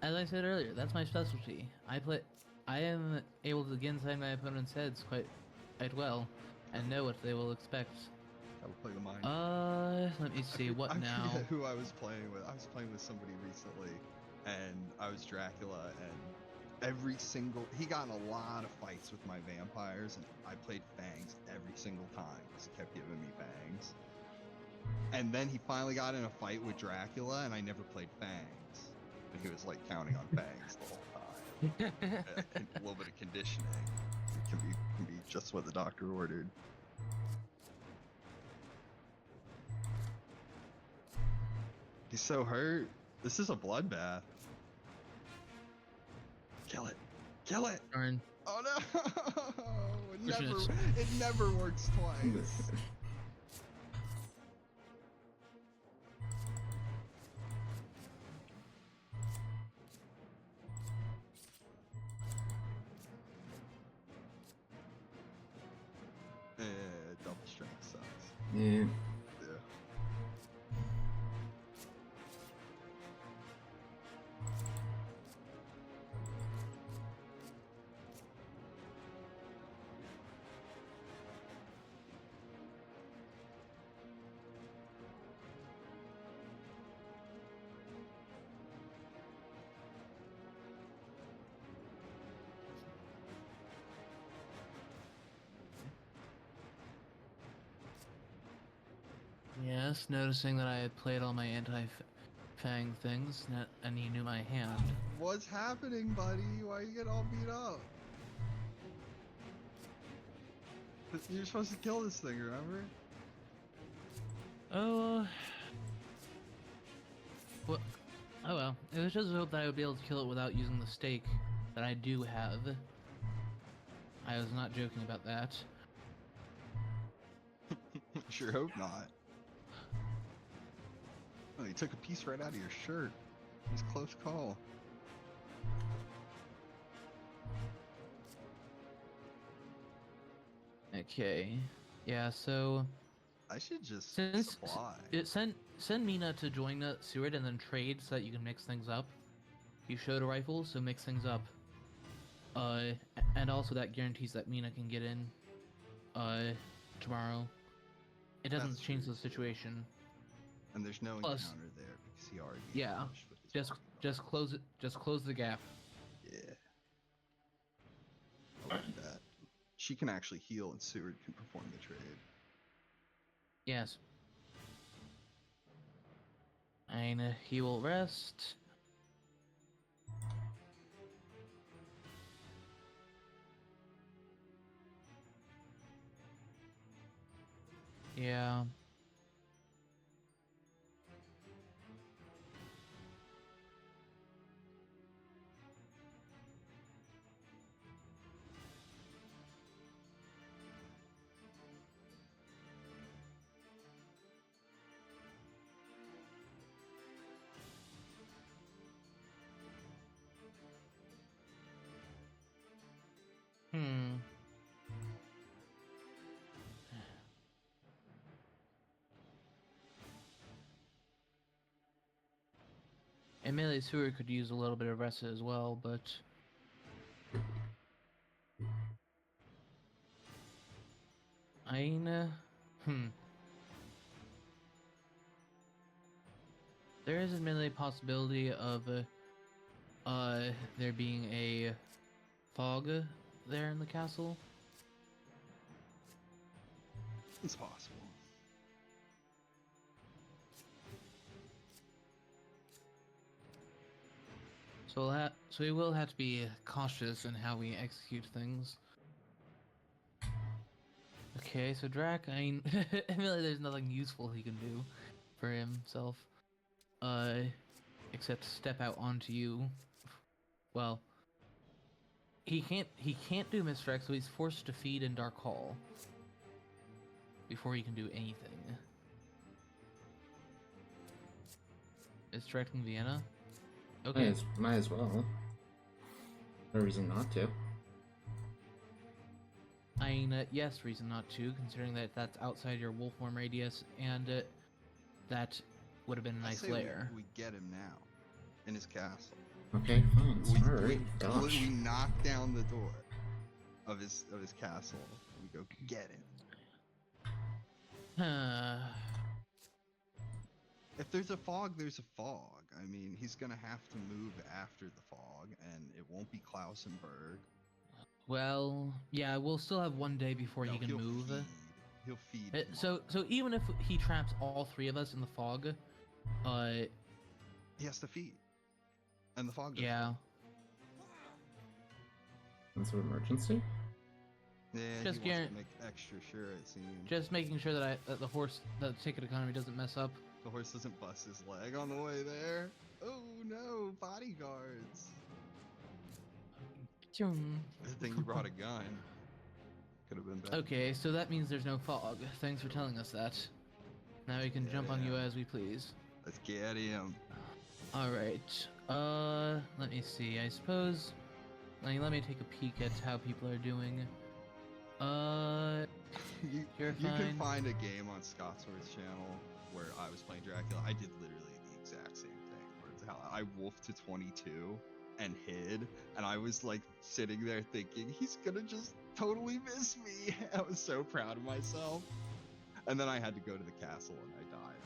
as I said earlier, that's my specialty. I am able to get inside my opponent's heads quite well, and know what they will expect. Gotta play the mind. Let me see, what I now? forget who I was playing with. I was playing with somebody recently, and I was Dracula, and he got in a lot of fights with my vampires, and I played Fangs every single time because he kept giving me Fangs. And then he finally got in a fight with Dracula, and I never played Fangs. And he was like counting on Fangs the whole time. And a little bit of conditioning. It can be just what the doctor ordered. He's so hurt. This is a bloodbath. Kill it. Kill it. Darn. Oh no! It never works twice. Double strength sucks. Yeah. Yeah. Yes, noticing that I had played all my anti-fang things, and he knew my hand. What's happening, buddy? Why you get all beat up? You're supposed to kill this thing, remember? Oh, well, oh well. It was just a hope that I would be able to kill it without using the stake that I do have. I was not joking about that. Sure hope not. Oh, you took a piece right out of your shirt. It was a close call. Okay. Yeah, so I should just since supply. send Mina to join the Seward and then trade so that you can mix things up. You showed a rifle, so mix things up. And also that guarantees that Mina can get in tomorrow. It doesn't That's change true, the situation. And there's no Plus- encounter there because he already Yeah, finished with his just close it. Just close the gap. Yeah. I like that. She can actually heal and Seward can perform the trade. Yes. And he will rest. Yeah. Hmm. And melee Seward could use a little bit of rest as well, but there is a melee possibility of there being a fog there in the castle. It's possible. So we will have to be cautious in how we execute things. Okay, so Drac, I mean, really, there's nothing useful he can do for himself, except step out onto you. Well, he can't do Misdirect, so he's forced to feed in Dark Hall before he can do anything. Is directing Vienna? Okay. Might as well. No reason not to. I mean, yes, reason not to, considering that that's outside your wolf form radius, and that would have been a nice lair. We get him now, in his castle. Okay, fine. Alright, gosh. We knock down the door of his castle. We go get him. If there's a fog, there's a fog. I mean, he's gonna have to move after the fog, and it won't be Klausenberg. Well, yeah, we'll still have one day before he can move. He'll feed. So even if he traps all three of us in the fog, he has to feed, and the fog. Yeah. Sense of emergency? Yeah, just he wants to make extra sure, it seems. Just making sure that the ticket economy doesn't mess up. The horse doesn't bust his leg on the way there. Oh no, bodyguards. Good thing you brought a gun. Could have been better. Okay, so that means there's no fog. Thanks for telling us that. Now we can jump on you as we please. Let's get him. Alright. Let me see. I suppose... let me take a peek at how people are doing. You can find a game on Scotsworth's channel where I was playing Dracula. I did literally the exact same thing. Where it's how I wolfed to 22 and hid, and I was like sitting there thinking, he's gonna just totally miss me. I was so proud of myself. And then I had to go to the castle and I died.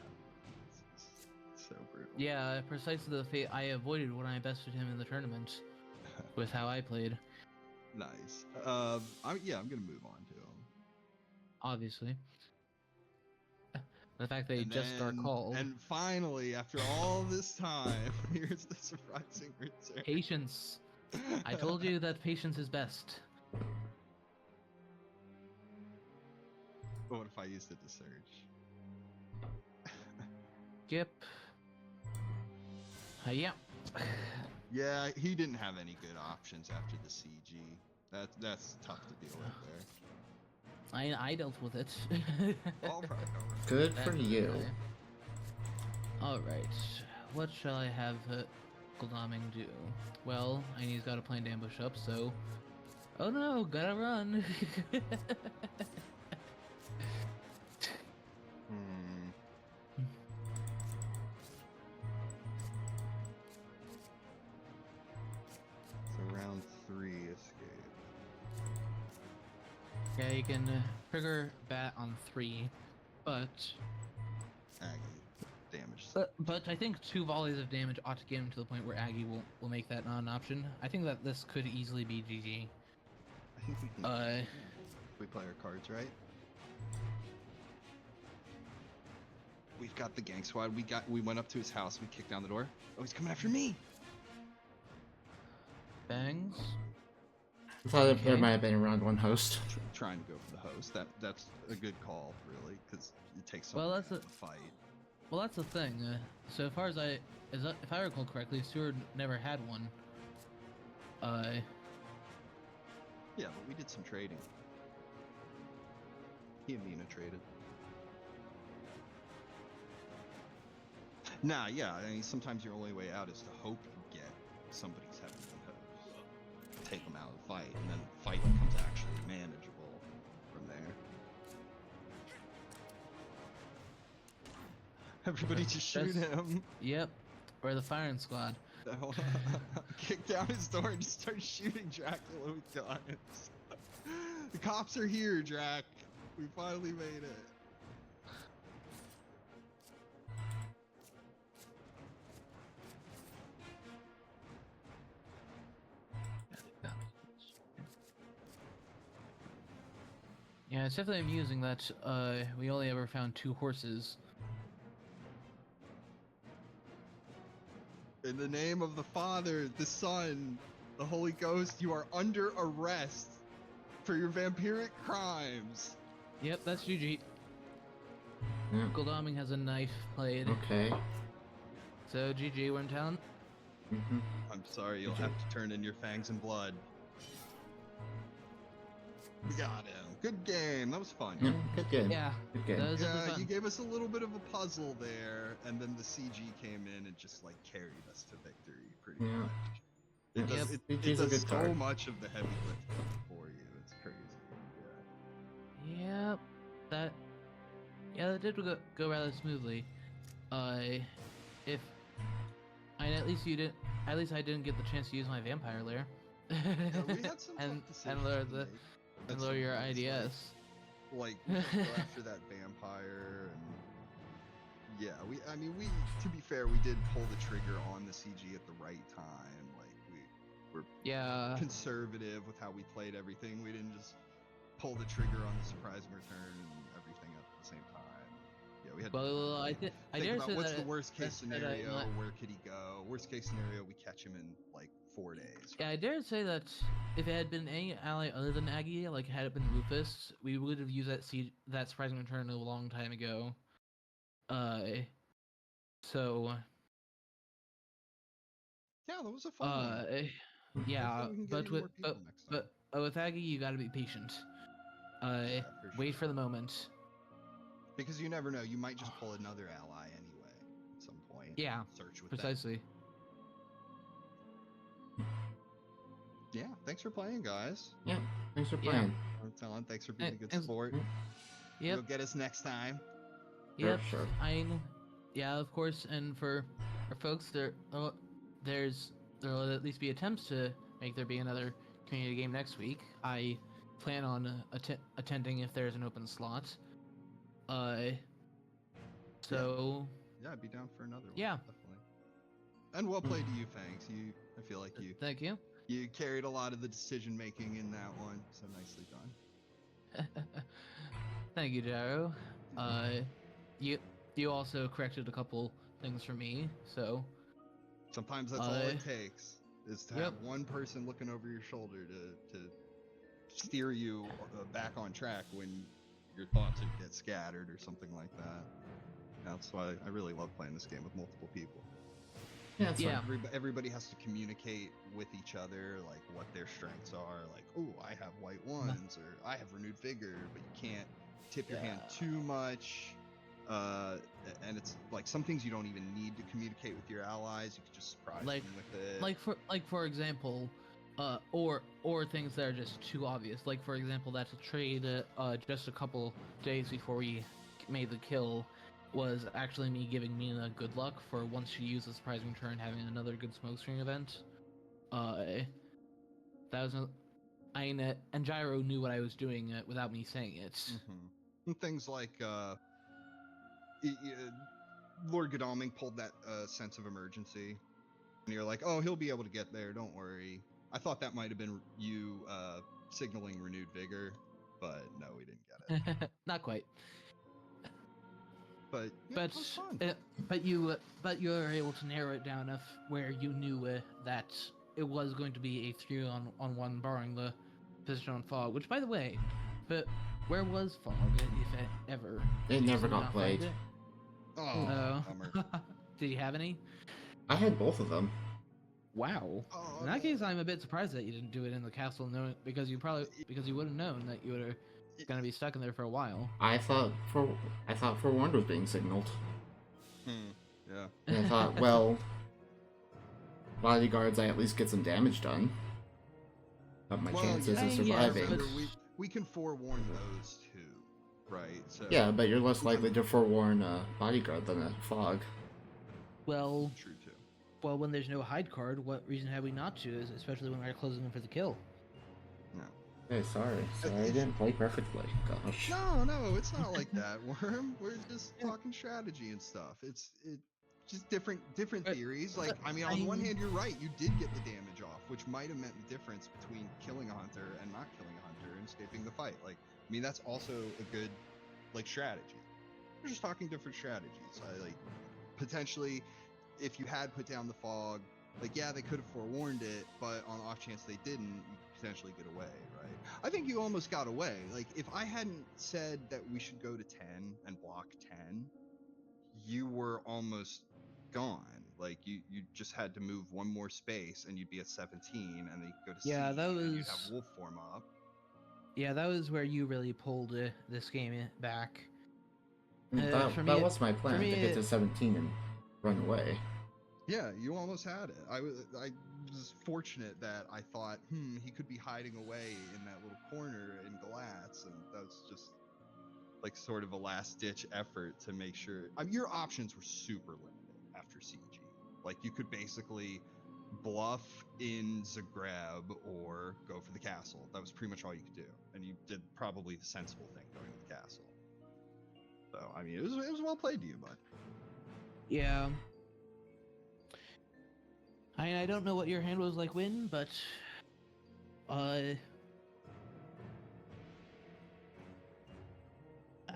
It's so brutal. Yeah, precisely the fate I avoided when I bested him in the tournament with how I played. Nice. I'm gonna move on to him. Obviously. The fact that he just Dark Hall. And finally, after all this time, here's the surprising return. Patience. I told you that patience is best. But what if I used it to search? Yep. Yeah. Yeah, he didn't have any good options after the CG. That's tough to deal with there. I dealt with it. All right. Good for you. Alright. What shall I have Godalming do? Well, he's got a planned ambush up, so... Oh no, gotta run! So round 3 escape. Yeah, you can trigger bat on 3, but... Aggie. Damage. But I think 2 volleys of damage ought to get him to the point where Aggie will make that not an option. I think that this could easily be GG. I think we can. We play our cards right. We've got the gang squad. We went up to his house. We kicked down the door. Oh, he's coming after me. Fangs. I thought there might have been around one host. Trying to go for the host. That's a good call, really, because it takes so long to fight. Well, that's the thing. So as far as if I recall correctly, Seward never had one. Yeah, but we did some trading. He and Mina traded. Nah, yeah, I mean, sometimes your only way out is to hope you get somebody's heavy host. Take them out of the fight, and then fight becomes actually manageable from there. Everybody just shoot him. Yep. We're the firing squad. Kick down his door and just start shooting Dracula with guns. The cops are here, Drac. We finally made it. Yeah, it's definitely amusing that we only ever found 2 horses. In the name of the Father, the Son, the Holy Ghost, you are under arrest for your vampiric crimes. Yep, that's GG. Yeah. Godalming has a knife played. Okay. So GG, Wyrmtalon. Mm-hmm. I'm sorry, you'll GG. have to turn in your fangs and blood. We got him. Good game. That was fun. Yeah, good game. Yeah, Good game. that was definitely Yeah, fun. you gave us a little bit of a puzzle there, and then the CG came in and just like carried us to victory pretty Yeah. much. It Yeah. does, Yep. it CG's a does good so card. much of the heavy lifting for you. It's crazy. Yep, that did go rather smoothly. If at least I didn't get the chance to use my vampire lair. Yeah, we had some and tough decisions lower to the make at and lower some your points, IDS. Like we should go after that vampire, and yeah, to be fair, we did pull the trigger on the CG at the right time. Like we were Yeah. conservative with how we played everything. We didn't just pull the trigger on the surprising return and everything at the same time. Yeah, we had Well, to I think dare about say what's that the worst case that I scenario, not- where could he go? Worst case scenario, we catch him in like 4 days. Yeah, I dare say that if it had been any ally other than Aggie, like had it been Rufus, we would have used that surprising return a long time ago. So Yeah, that was a fun one. yeah, Hopefully we can get but even with more people next time. with Aggie, you gotta be patient. Yeah, for Wait sure. for the moment. Because you never know, you might just pull another ally anyway at some point. Yeah, Search with precisely. that. Yeah, thanks for playing, guys. Yeah, thanks for Yeah. playing. I'm telling, thanks for being a good Thanks. sport. Yep. You'll get us next time. Yep. Sure. Yeah, of course. And for folks, there'll at least be attempts to make there be another community game next week. I plan on attending if there's an open slot. So Yeah, I'd be down for another one. Yeah. Definitely. And well played to you, Fangs. I feel like thank you. you carried a lot of the decision making in that one, so nicely done. Thank you, Gyro. You also corrected a couple things for me, so Sometimes that's all it takes, is to Yep. have one person looking over your shoulder to steer you back on track when your thoughts get scattered or something like that. That's why I really love playing this game with multiple people. Yeah, it's Yeah. fine. Everybody has to communicate with each other, like what their strengths are. Like, oh, I have white ones, or I have renewed vigor, but you can't tip your hand too much. And it's like some things you don't even need to communicate with your allies. You can just surprise them with it. For example, or things that are just too obvious. Like for example, that's a trade just a couple days before we made the kill was actually me giving Mina good luck for once she used the surprising turn having another good smokescreen event. That was and Gyro knew what I was doing without me saying it. Mm-hmm. And things like Lord Godalming pulled that sense of emergency, and you're like, oh, he'll be able to get there, don't worry. I thought that might have been you signaling renewed vigor, but no, we didn't get it. Not quite. But yeah, it was fun. But you were able to narrow it down enough where you knew that it was going to be a 3-on-1 barring the position on Fog. Which, by the way, but where was Fog if it ever? It never got played. Oh, bummer. Did you have any? I had both of them. Wow. Oh, In that case, I'm a bit surprised that you didn't do it in the castle, knowing because you would have known that you were gonna be stuck in there for a while. I thought Forewarned was being signaled. Yeah. And I thought, well, bodyguards, I at least get some damage done. But my chances of surviving. but- We can forewarn those two, right? So Yeah, but you're less likely to forewarn a bodyguard than a fog. Well, true too. well, when there's no hide card, what reason have we not to? Especially when we're closing in for the kill. No. Hey, sorry, I didn't play perfectly. Gosh. No, it's not like that, Worm. We're just talking strategy and stuff. It's just different theories. Like, I mean, on one hand, you're right. You did get the damage off, which might have meant the difference between killing a hunter and not killing a hunter and escaping the fight. Like, I mean, that's also a good, like, strategy. We're just talking different strategies. Potentially, if you had put down the fog, like, yeah, they could have forewarned it, but on the off chance they didn't, you could potentially get away, right? I think you almost got away. Like, if I hadn't said that we should go to 10 and block 10, you were almost gone. Like, you just had to move one more space and you'd be at 17, and then you could go to Yeah, C, that and you'd have was- wolf form up. Yeah, that was where you really pulled this game back. That for me, was my plan, me, to get to 17 and run away. Yeah, you almost had it. I was fortunate that I thought, he could be hiding away in that little corner in Galatz, and that was just like sort of a last-ditch effort to make sure. I mean, your options were super limited after CG. Like, you could basically bluff in Zagreb or go for the castle. That was pretty much all you could do, and you did probably the sensible thing going to the castle. So, I mean, it was well played to you, bud. Yeah. I don't know what your hand was like when, but I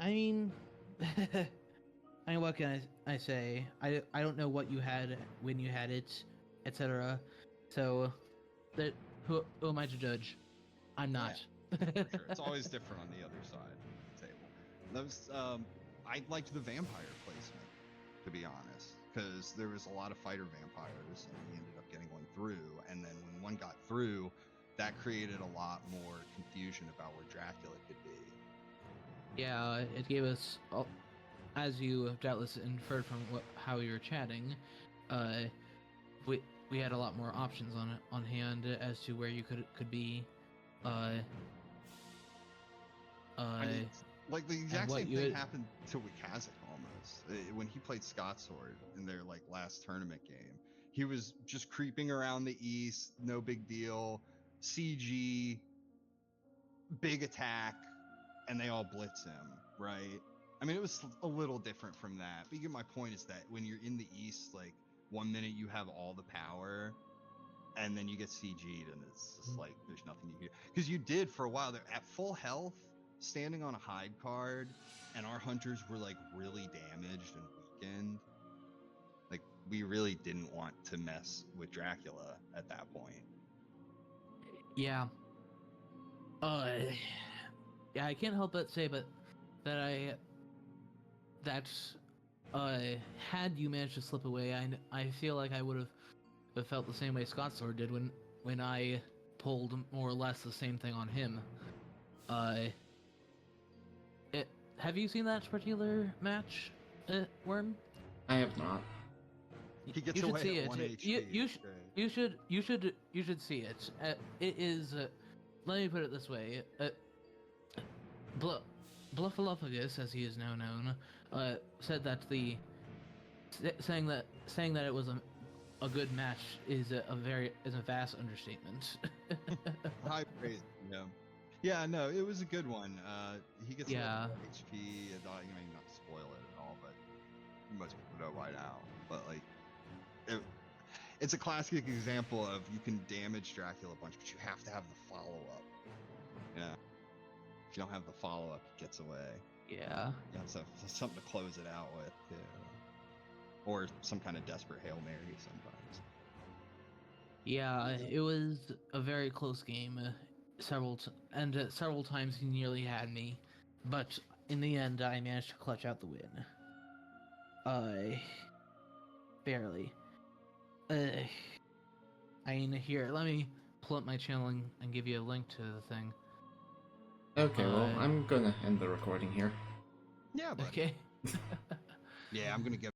mean, what can I say? I don't know what you had when you had it, etc. So, who am I to judge? I'm not. Sure. It's always different on the other side of the table. That was, I liked the vampire placement, to be honest, because there was a lot of fighter vampires, and we ended up getting one through. And then when one got through, that created a lot more confusion about where Dracula could be. Yeah, it gave us, as you have doubtless inferred from how we were chatting, we had a lot more options on hand as to where you could be. I mean, like the exact same you thing had- happened to Wakazik almost. When he played Scott Sword in their like last tournament game, he was just creeping around the east, no big deal, CG, big attack, and they all blitz him, right? I mean, it was a little different from that, but you get my point. Is that when you're in the east, like 1 minute you have all the power, and then you get CG'd, and it's just like there's nothing you can do. Because you did for a while there at full health, standing on a hide card, and our hunters were like really damaged and weakened. Like, we really didn't want to mess with Dracula at that point. Yeah. Yeah, I can't help but say, but that had you managed to slip away, I feel like I would have felt the same way Scott Sword did when I pulled more or less the same thing on him. Have you seen that particular match, Worm? I have not. He gets you should away see at it. 1 HP. You should see it. It is. Let me put it this way. Bluffalophagus, as he is now known, said that saying that it was a good match is a vast understatement. High praise. Yeah. Yeah, no, it was a good one. He gets a Yeah. lot of HP. I mean, not to spoil it at all, but most people know by now. But like, it's a classic example of you can damage Dracula a bunch, but you have to have the follow-up. Yeah. If you don't have the follow-up, he gets away. Yeah. Yeah, so something to close it out with, too. Or some kind of desperate Hail Mary sometimes. Yeah, it was a very close game. Several times he nearly had me, but in the end I managed to clutch out the win. Barely. I mean, here, let me pull up my channel and give you a link to the thing. Okay, well, I'm gonna end the recording here. Yeah, but Okay. yeah, I'm gonna get